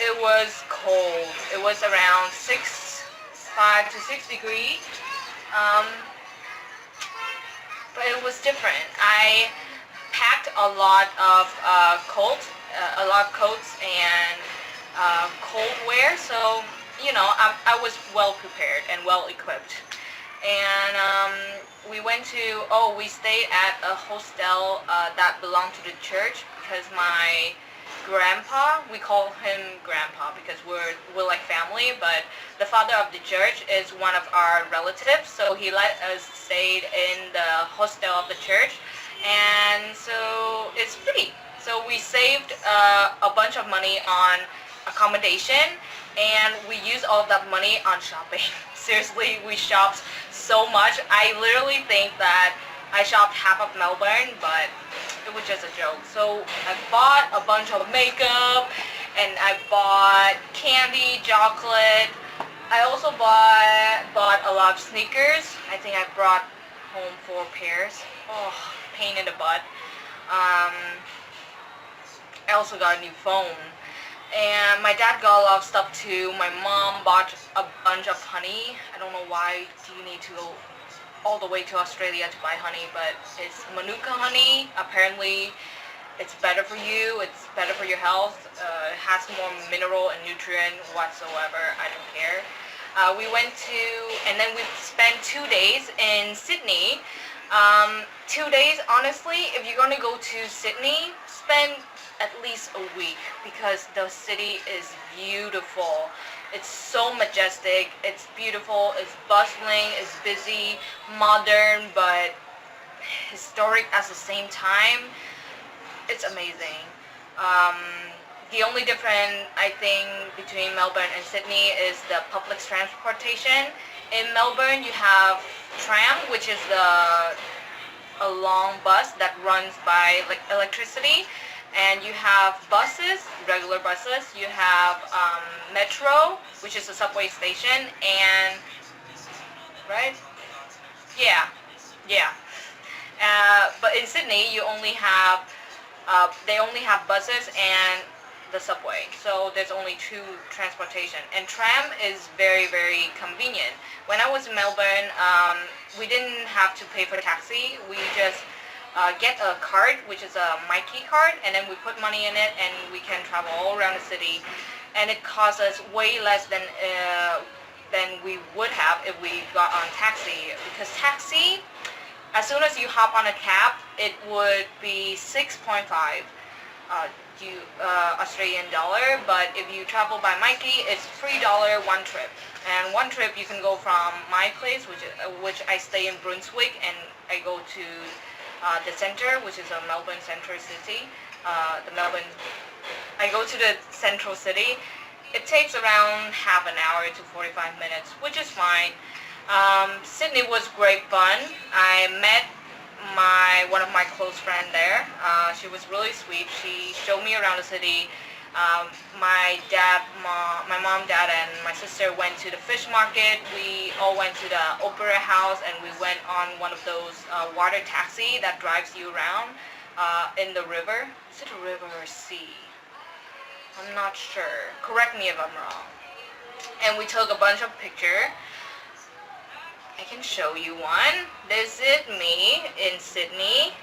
It was cold. It was around 5 to 6 degrees, but it was different. I packed a lot of coats and cold wear, so I was well prepared and well equipped. And we stayed at a hostel that belonged to the church, because my grandpa, we call him grandpa because we're like family, but the father of the church is one of our relatives, so he let us stay in the hostel of the church, and so it's free. So we saved a bunch of money on accommodation, and we used all of that money on shopping. Seriously, we shopped so much. I literally think that I shopped half of Melbourne, but it was just a joke. So I bought a bunch of makeup, and I bought candy, chocolate. I also bought a lot of sneakers. I think I brought home 4 pairs. Oh, pain in the butt. I also got a new phone, and my dad got a lot of stuff too. My mom bought a bunch of honey. I don't know why do you need to go all the way to Australia to buy honey, but it's Manuka honey. Apparently it's better for you, it's better for your health, it has more mineral and nutrient whatsoever. I don't care. And then we spent 2 days in Sydney. 2 days, honestly, if you're going to go to Sydney, spend at least a week, because the city is beautiful. It's so majestic, it's beautiful, it's bustling, it's busy, modern, but historic at the same time. It's amazing. The only difference, I think, between Melbourne and Sydney is the public transportation. In Melbourne, you have tram, which is a long bus that runs by electricity. And you have buses, regular buses. You have metro, which is a subway station, and right? Yeah. But in Sydney, they only have buses, and the subway. So there's only two transportation, and tram is very, very convenient. When I was in Melbourne, we didn't have to pay for taxi. We just get a card, which is a Myki card, and then we put money in it, and we can travel all around the city. And it costs us way less than we would have if we got on taxi, because taxi, as soon as you hop on a cab, it would be 6.5 Australian dollar, but if you travel by Myki, it's $3 one trip. And one trip you can go from my place, which I stay in Brunswick, and I go to the center, which is a Melbourne Central City. I go to the central city. It takes around half an hour to 45 minutes, which is fine. Sydney was great fun. I met one of my close friends there. She was really sweet. She showed me around the city. My mom, dad, and my sister went to the fish market. We all went to the opera house, and we went on one of those water taxi that drives you around in the river. Is it a river or sea? I'm not sure. Correct me if I'm wrong. And we took a bunch of pictures. I can show you one. This is me in Sydney,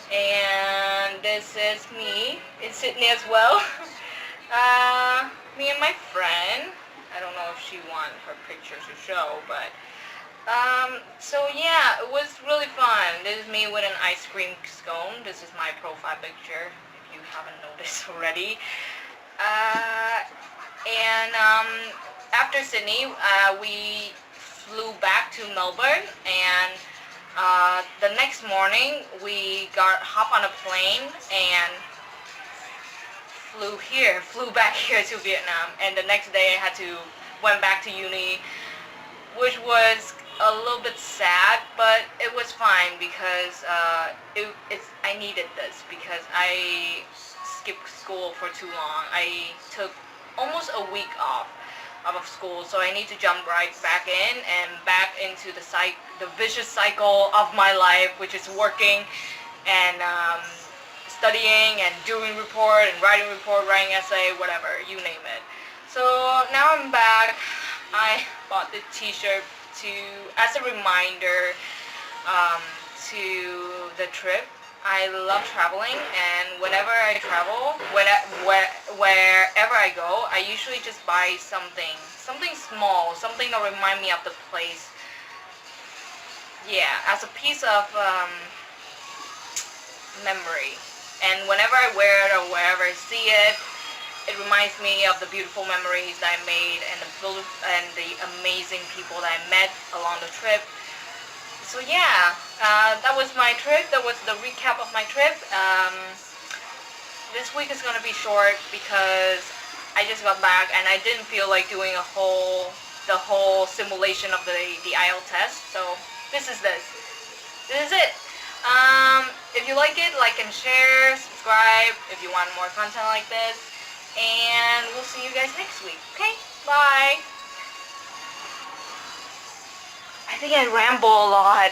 and this is me in Sydney as well. Me and my friend. I don't know if she wants her picture to show, but so yeah, it was really fun. This is me with an ice cream scone. This is my profile picture, if you haven't noticed already. And after Sydney, we flew back to Melbourne, and the next morning we hop on a plane and flew back here to Vietnam. And the next day I went back to uni, which was a little bit sad, but it was fine because I needed this, because I skipped school for too long. I took almost a week off of school, so I need to jump right back in and back into the vicious cycle of my life, which is working and studying and doing report and writing essay, whatever, you name it. So now I'm back. I bought the t-shirt as a reminder to the trip. I love traveling, and whenever I travel, wherever I go, I usually just buy something small, something that reminds me of the place. Yeah, as a piece of memory. And whenever I wear it or wherever I see it, it reminds me of the beautiful memories that I made and the amazing people that I met along the trip. So yeah, that was my trip. That was the recap of my trip. This week is going to be short because I just got back and I didn't feel like doing the whole simulation of the IELTS test. So this is it. If you like it, like and share, subscribe if you want more content like this, and we'll see you guys next week. Okay, bye. I think I ramble a lot.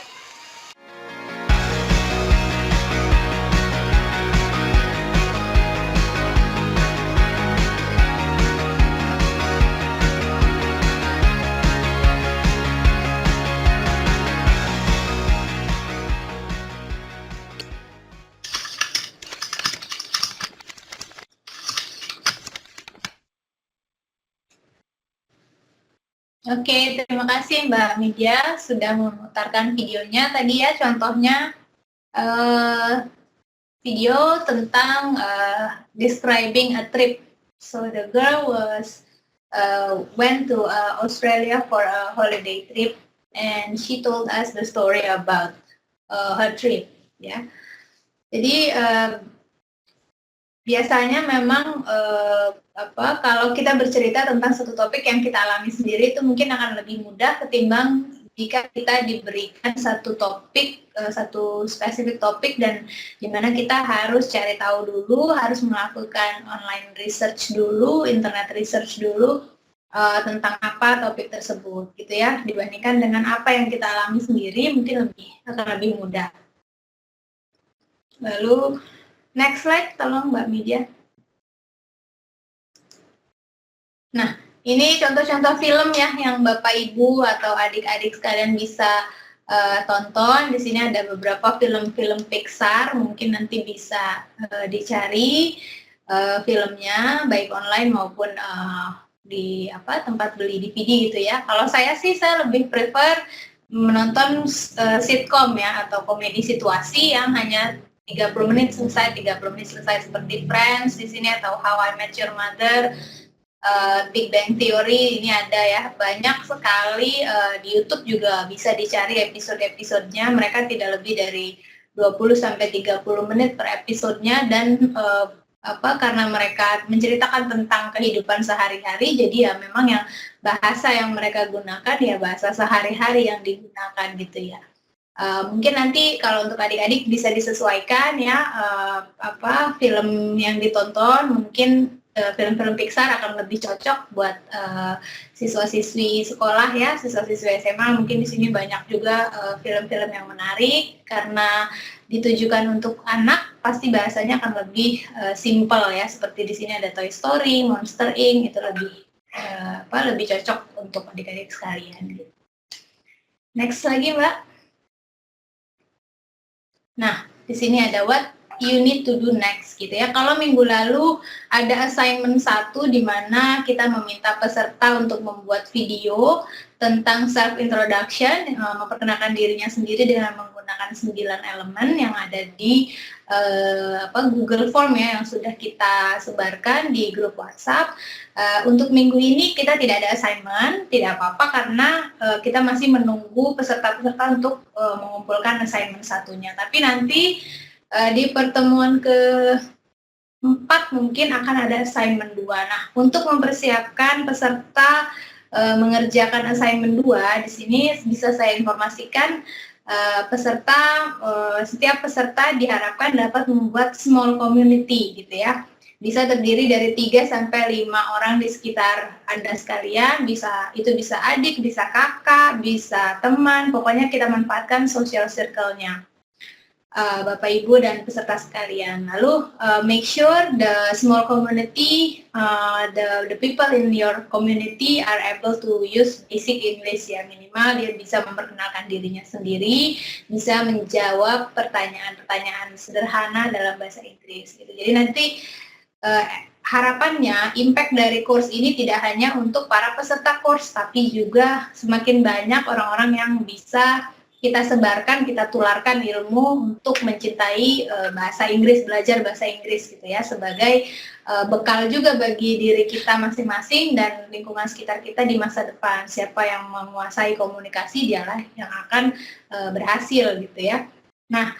Oke, terima kasih Mbak Media sudah memutarkan videonya tadi ya, contohnya video tentang describing a trip. So the girl went to Australia for a holiday trip, and she told us the story about her trip. Ya, jadi biasanya memang kalau kita bercerita tentang satu topik yang kita alami sendiri itu mungkin akan lebih mudah ketimbang jika kita diberikan satu topik, satu spesifik topik, dan dimana kita harus cari tahu dulu, harus melakukan online research dulu, internet research dulu tentang apa topik tersebut, gitu ya. Dibandingkan dengan apa yang kita alami sendiri, mungkin akan lebih mudah. Lalu next slide, tolong Mbak Media. Nah, ini contoh-contoh film ya yang Bapak Ibu atau adik-adik sekalian bisa tonton. Di sini ada beberapa film-film Pixar, mungkin nanti bisa dicari filmnya baik online maupun di tempat beli DVD gitu ya. Kalau saya sih saya lebih prefer menonton sitcom ya atau komedi situasi yang hanya 30 menit selesai seperti Friends di sini atau How I Met Your Mother, Big Bang Theory ini ada ya, banyak sekali di YouTube juga bisa dicari episode-episodenya. Mereka tidak lebih dari 20 sampai 30 menit per episodenya dan karena mereka menceritakan tentang kehidupan sehari-hari, jadi ya memang yang bahasa yang mereka gunakan ya bahasa sehari-hari yang digunakan gitu ya. Mungkin nanti kalau untuk adik-adik bisa disesuaikan ya film yang ditonton, mungkin film-film Pixar akan lebih cocok buat siswa-siswi sekolah ya, siswa-siswi SMA. Mungkin di sini banyak juga film-film yang menarik karena ditujukan untuk anak, pasti bahasanya akan lebih simple ya. Seperti di sini ada Toy Story, Monster Inc, itu lebih cocok untuk adik-adik sekalian. Gitu. Next lagi, Mbak. Nah, di sini ada what you need to do next gitu ya. Kalau minggu lalu ada assignment 1 di mana kita meminta peserta untuk membuat video tentang self introduction, memperkenalkan dirinya sendiri dengan menggunakan 9 elemen yang ada di Google Form ya yang sudah kita sebarkan di grup WhatsApp. Untuk minggu ini kita tidak ada assignment, tidak apa-apa karena kita masih menunggu peserta-peserta untuk mengumpulkan assignment satunya. Tapi nanti di pertemuan ke-4 mungkin akan ada assignment 2. Nah, untuk mempersiapkan peserta mengerjakan assignment 2, di sini bisa saya informasikan setiap peserta diharapkan dapat membuat small community gitu ya. Bisa terdiri dari 3 sampai 5 orang di sekitar Anda sekalian, itu bisa adik, bisa kakak, bisa teman, pokoknya kita manfaatkan social circle-nya. Bapak Ibu dan peserta sekalian. Lalu make sure the small community, the people in your community are able to use basic English ya, minimal dia bisa memperkenalkan dirinya sendiri, bisa menjawab pertanyaan-pertanyaan sederhana dalam bahasa Inggris. Gitu. Jadi nanti harapannya impact dari course ini tidak hanya untuk para peserta course, tapi juga semakin banyak orang-orang yang bisa kita sebarkan, kita tularkan ilmu untuk mencintai bahasa Inggris, belajar bahasa Inggris gitu ya, sebagai bekal juga bagi diri kita masing-masing dan lingkungan sekitar kita di masa depan. Siapa yang menguasai komunikasi dialah yang akan berhasil gitu ya. Nah,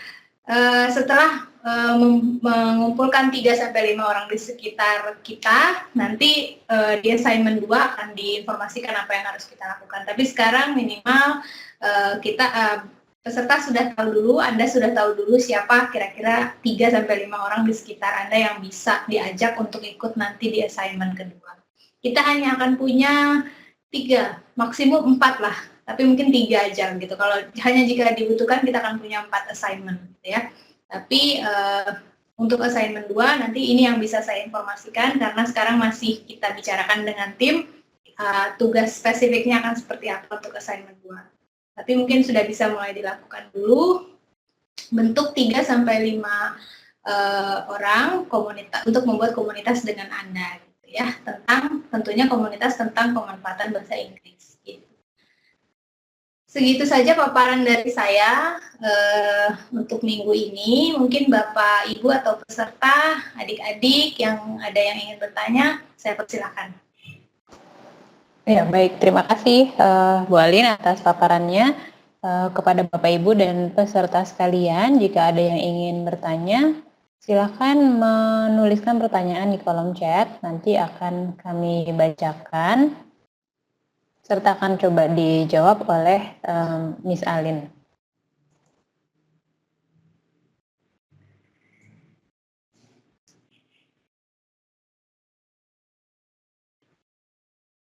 setelah mengumpulkan 3-5 orang di sekitar kita, nanti di assignment 2 akan diinformasikan apa yang harus kita lakukan. Tapi sekarang minimal peserta sudah tahu dulu, Anda sudah tahu dulu siapa kira-kira 3-5 orang di sekitar Anda yang bisa diajak untuk ikut nanti di assignment kedua. Kita hanya akan punya 3, maksimum 4 lah, tapi mungkin 3 aja gitu. Kalau hanya jika dibutuhkan kita akan punya 4 assignment gitu ya. Tapi untuk assignment 2 nanti ini yang bisa saya informasikan karena sekarang masih kita bicarakan dengan tim tugas spesifiknya akan seperti apa untuk assignment 2. Tapi mungkin sudah bisa mulai dilakukan dulu bentuk 3-5 orang komunitas untuk membuat komunitas dengan Anda gitu ya, tentunya komunitas tentang pemanfaatan bahasa Inggris gitu. Segitu saja paparan dari saya untuk minggu ini. Mungkin Bapak, Ibu atau peserta, adik-adik yang ada yang ingin bertanya, saya persilakan. Ya, baik. Terima kasih Bu Alin atas paparannya. Kepada Bapak Ibu dan peserta sekalian, jika ada yang ingin bertanya, silakan menuliskan pertanyaan di kolom chat. Nanti akan kami bacakan, serta akan coba dijawab oleh Miss Alin.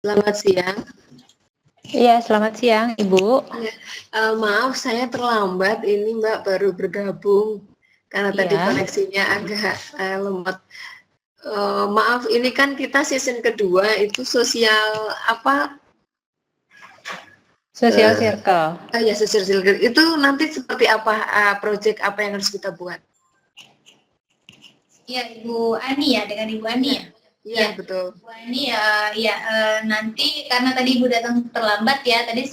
Selamat siang. Iya, selamat siang, Ibu. Maaf, saya terlambat. Ini Mbak baru bergabung karena tadi koneksinya agak lemot. Maaf, ini kan kita season kedua itu sosial apa? Social Eh, circle. ya sosial circle itu nanti seperti apa? Project apa yang harus kita buat? Iya, Ibu Ani ya, dengan Ibu Ani ya. Iya, Ya, betul. Bu Ani nanti karena tadi Ibu datang terlambat ya, tadi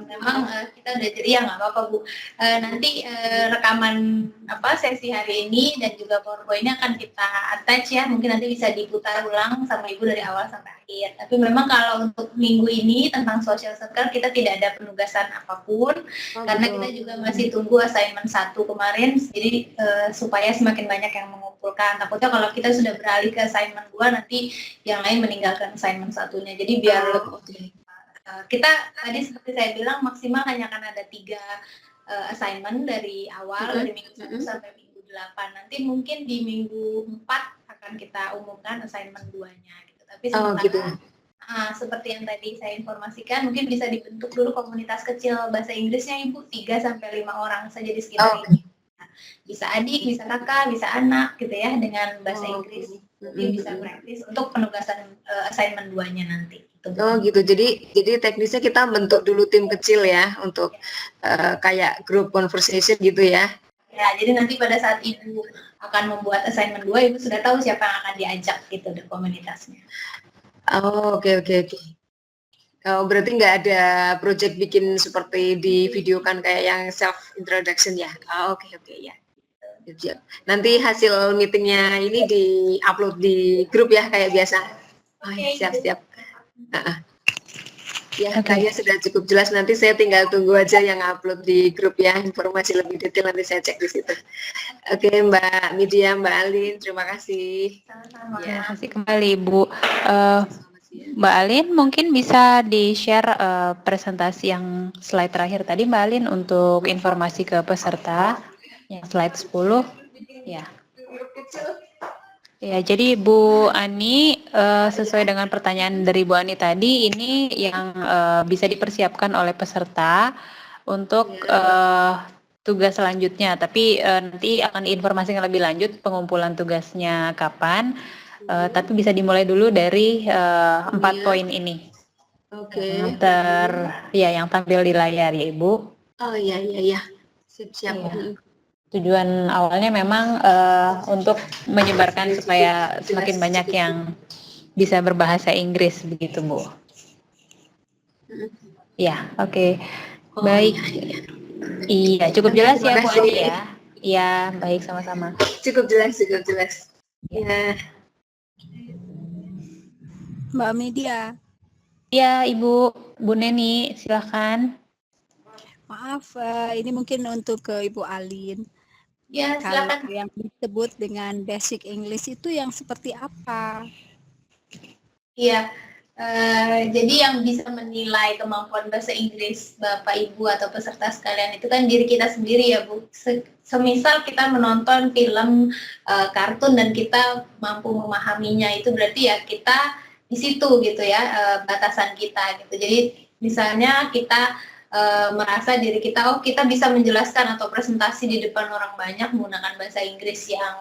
memang kita udah jadi ya nggak apa-apa Bu. Nanti rekaman sesi hari ini dan juga PowerPoint-nya akan kita attach ya, mungkin nanti bisa diputar ulang sama Ibu dari awal sampai akhir. Tapi memang kalau untuk minggu ini tentang social circle kita tidak ada penugasan apapun, karena Betul. kita juga masih tunggu assignment 1 kemarin, jadi supaya semakin banyak yang mengumpulkan. Takutnya kalau kita sudah beralih ke assignment 2 nanti yang lain meninggalkan assignment satunya. Jadi biar kita tadi seperti saya bilang maksimal hanya akan ada 3 assignment dari awal dari minggu 1 sampai minggu 8. Nanti mungkin di minggu 4 akan kita umumkan assignment 2-nya gitu. Tapi sementara seperti yang tadi saya informasikan, mungkin bisa dibentuk dulu komunitas kecil bahasa Inggrisnya Ibu, 3 sampai 5 orang saja di sekitar ini. Bisa adik, bisa kakak, bisa anak gitu ya dengan bahasa Inggris. Mungkin bisa praktis untuk penugasan assignment 2-nya nanti. Gitu. Jadi teknisnya kita bentuk dulu tim kecil ya untuk kayak group conversation gitu ya. Ya, jadi nanti pada saat Ibu akan membuat assignment 2, Ibu sudah tahu siapa yang akan diajak gitu di komunitasnya. Oke. Berarti nggak ada project bikin seperti di video kan kayak yang self introduction ya. Oke ya. Nanti hasil meetingnya ini di-upload di grup ya kayak biasa. Siap. Ya, kayaknya sudah cukup jelas. Nanti saya tinggal tunggu aja yang upload di grup ya. Informasi lebih detail nanti saya cek di situ. Oke, Mbak Media, Mbak Alin, terima kasih. Sama-sama. Terima kasih kembali, Ibu. Mbak Alin, mungkin bisa di-share presentasi yang slide terakhir tadi, Mbak Alin, untuk informasi ke peserta, yang slide 10. Ya. Ya, jadi Bu Ani, sesuai dengan pertanyaan dari Bu Ani tadi, ini yang bisa dipersiapkan oleh peserta untuk tugas selanjutnya. Tapi nanti akan diinformasikan lebih lanjut pengumpulan tugasnya kapan. Tapi bisa dimulai dulu dari 4 poin ini. Oke. Yang tampil di layar ya Ibu. Oh iya. Siap. Iya. Tujuan awalnya memang untuk menyebarkan supaya semakin banyak yang bisa berbahasa Inggris begitu Bu. Ya, oke. Baik. Iya, cukup jelas ya Bu Ani ya. Iya, baik sama-sama. Cukup jelas. Ya. Mbak Media. Iya, Ibu, Bu Neni, silakan. Maaf, ini mungkin untuk ke Ibu Alin. Ya, silakan. Kalau yang disebut dengan basic English itu yang seperti apa? Iya, jadi yang bisa menilai kemampuan bahasa Inggris Bapak Ibu atau peserta sekalian itu kan diri kita sendiri ya Bu. Semisal kita menonton film kartun dan kita mampu memahaminya, itu berarti ya kita di situ gitu ya batasan kita gitu. Jadi misalnya kita merasa diri kita kita bisa menjelaskan atau presentasi di depan orang banyak menggunakan bahasa Inggris yang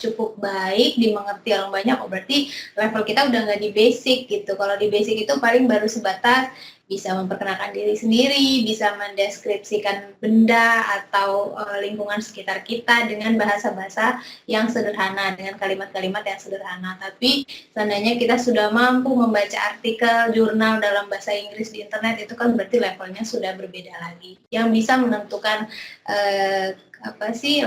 cukup baik, dimengerti orang banyak, berarti level kita udah nggak di basic gitu. Kalau di basic itu paling baru sebatas bisa memperkenalkan diri sendiri, bisa mendeskripsikan benda atau lingkungan sekitar kita dengan bahasa-bahasa yang sederhana, dengan kalimat-kalimat yang sederhana. Tapi seandainya kita sudah mampu membaca artikel, jurnal dalam bahasa Inggris di internet, itu kan berarti levelnya sudah berbeda lagi. Yang bisa menentukan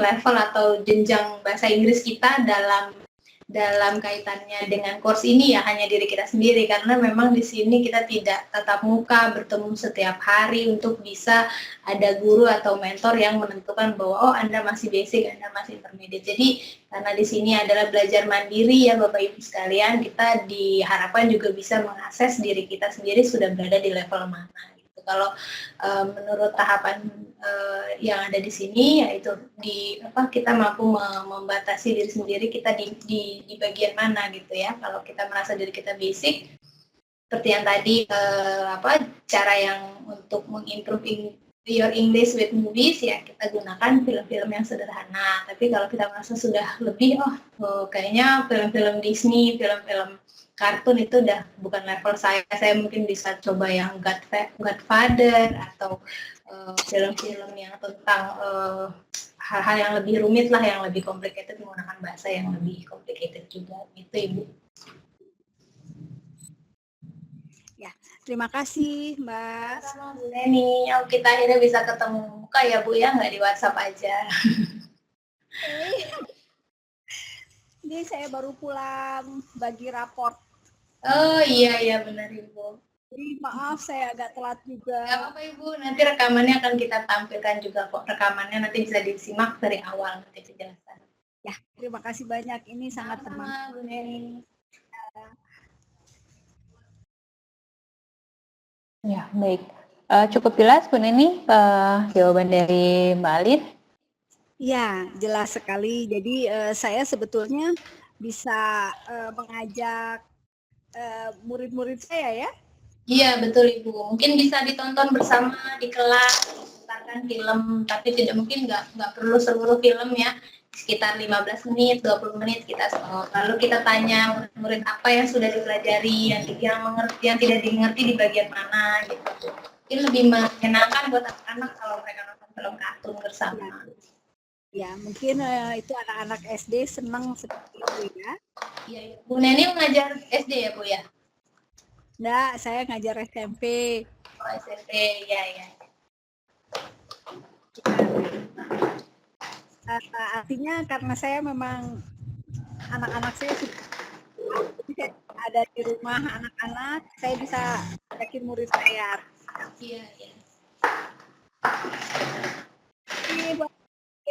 level atau jenjang bahasa Inggris kita dalam kaitannya dengan course ini ya hanya diri kita sendiri, karena memang di sini kita tidak tatap muka bertemu setiap hari untuk bisa ada guru atau mentor yang menentukan bahwa Anda masih basic, Anda masih intermediate. Jadi karena di sini adalah belajar mandiri ya Bapak Ibu sekalian, kita diharapkan juga bisa mengakses diri kita sendiri sudah berada di level mana. Kalau menurut tahapan yang ada di sini, yaitu kita mampu membatasi diri sendiri kita di bagian mana gitu ya. Kalau kita merasa diri kita basic, seperti yang tadi cara yang untuk mengimprove your English with movies, ya kita gunakan film-film yang sederhana. Tapi kalau kita merasa sudah lebih, kayaknya film-film Disney, film-film kartun itu udah bukan level saya mungkin bisa coba yang Godfather atau film-film yang tentang hal-hal yang lebih rumit lah, yang lebih complicated, menggunakan bahasa yang lebih complicated juga, gitu Ibu. Terima kasih, Mbak. Sama Bu Neni. Kita akhirnya bisa ketemu muka ya Bu ya, nggak di WhatsApp aja. Ini saya baru pulang bagi raport. Oh iya benar Ibu. Jadi maaf saya agak telat juga. Gak apa-apa Ibu, nanti rekamannya akan kita tampilkan juga kok. Rekamannya nanti bisa disimak dari awal nanti penjelasan. Ya, terima kasih banyak. Ini sangat bermanfaat. Bu Neni. Ya, baik. Cukup jelas Bu Neni jawaban dari Mbak Alin? Ya, jelas sekali. Jadi saya sebetulnya bisa mengajak murid-murid saya ya. Iya, betul Ibu. Mungkin bisa ditonton bersama di kelas, diputarkan film, tapi tidak mungkin nggak perlu seluruh film ya. Sekitar 15 menit, 20 menit kita stop. Lalu kita tanya murid apa yang sudah dipelajari, yang tidak dimengerti di bagian mana gitu. Ini lebih menyenangkan buat anak-anak kalau mereka nonton film kartun bersama. Ya, mungkin itu anak-anak SD senang seperti itu ya. Iya, Bu Neni mengajar SD ya Bu ya? Enggak, saya ngajar SMP. Oh, SMP, ya. Artinya karena saya memang anak-anak saya ada di rumah anak-anak, saya bisa yakin murid saya. Iya.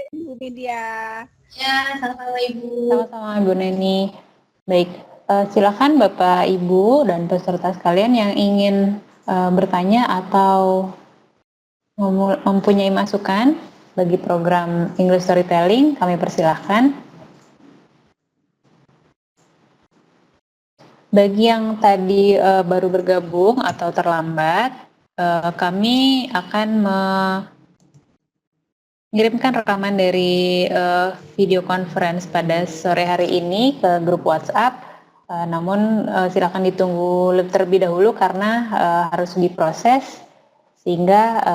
Bu Media. Ya, sama-sama Ibu. Sama-sama Bu Neni. Baik, silakan Bapak Ibu dan peserta sekalian yang ingin bertanya atau mempunyai masukan bagi program English Storytelling, kami persilahkan. Bagi yang tadi baru bergabung atau terlambat, kami akan mengirimkan rekaman dari video conference pada sore hari ini ke grup WhatsApp. Namun silakan ditunggu terlebih dahulu karena harus diproses sehingga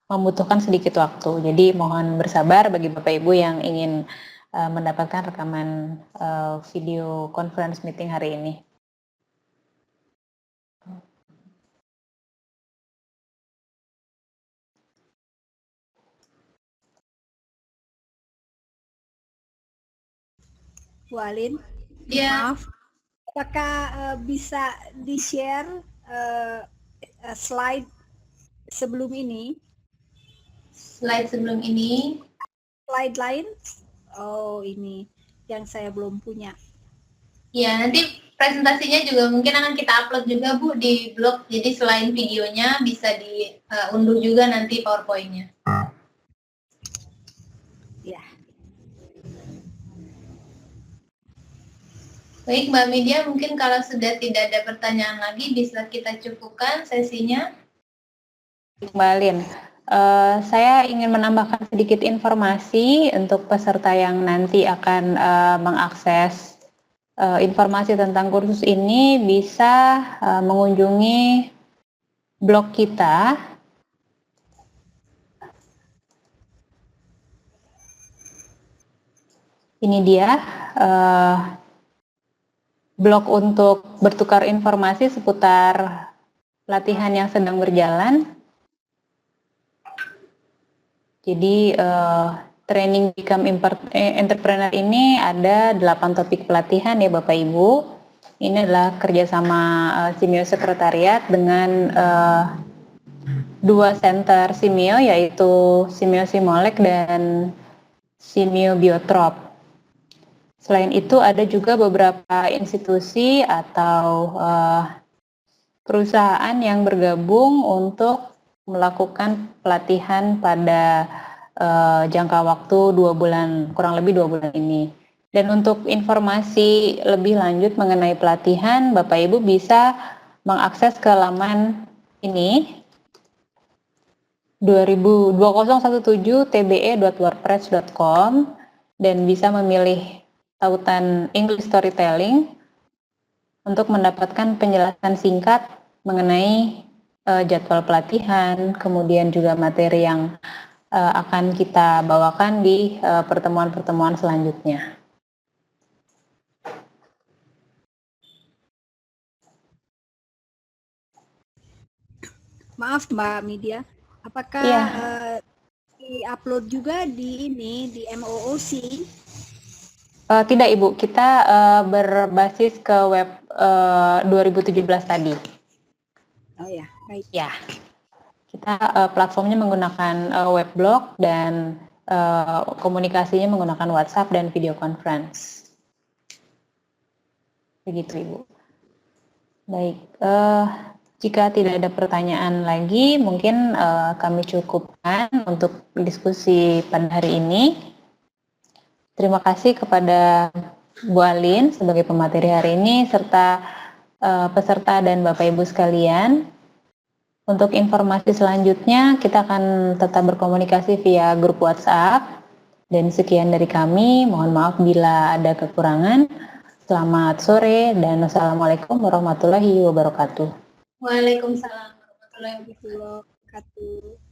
membutuhkan sedikit waktu. Jadi mohon bersabar bagi Bapak Ibu yang ingin mendapatkan rekaman video conference meeting hari ini. Bu Alin, Ya. maaf, apakah bisa di-share slide sebelum ini? Slide sebelum ini. Slide lain? Oh, ini yang saya belum punya. Ya, nanti presentasinya juga mungkin akan kita upload juga Bu di blog. Jadi selain videonya bisa diunduh juga nanti PowerPoint-nya. Ya. Baik Mbak Media, mungkin kalau sudah tidak ada pertanyaan lagi bisa kita cukupkan sesinya. Mbak Alin, saya ingin menambahkan sedikit informasi untuk peserta yang nanti akan mengakses informasi tentang kursus ini bisa mengunjungi blog kita. Ini dia blog untuk bertukar informasi seputar pelatihan yang sedang berjalan. Jadi training Become Entrepreneur ini ada 8 topik pelatihan ya Bapak Ibu. Ini adalah kerjasama Simeo Sekretariat dengan 2 center Simeo, yaitu Simeo Simolek dan Simeo Biotrop. Selain itu ada juga beberapa institusi atau perusahaan yang bergabung untuk melakukan pelatihan pada jangka waktu 2 bulan, kurang lebih 2 bulan ini. Dan untuk informasi lebih lanjut mengenai pelatihan, Bapak Ibu bisa mengakses ke laman ini. 2017tbe.wordpress.com dan bisa memilih tautan English Storytelling untuk mendapatkan penjelasan singkat mengenai jadwal pelatihan, kemudian juga materi yang akan kita bawakan di pertemuan-pertemuan selanjutnya. Maaf Mbak Media, apakah Iya. di-upload juga di MOOC? Tidak Ibu, kita berbasis ke web 2017 tadi. Oh ya, baik. Ya, kita platformnya menggunakan webblog dan komunikasinya menggunakan WhatsApp dan video conference. Begitu Ibu. Baik, jika tidak ada pertanyaan lagi, mungkin kami cukupkan untuk diskusi pada hari ini. Terima kasih kepada Bu Alin sebagai pemateri hari ini, serta peserta dan Bapak Ibu sekalian. Untuk informasi selanjutnya, kita akan tetap berkomunikasi via grup WhatsApp. Dan sekian dari kami, mohon maaf bila ada kekurangan. Selamat sore dan wassalamualaikum warahmatullahi wabarakatuh. Waalaikumsalam warahmatullahi wabarakatuh. Warahmatullahi wabarakatuh.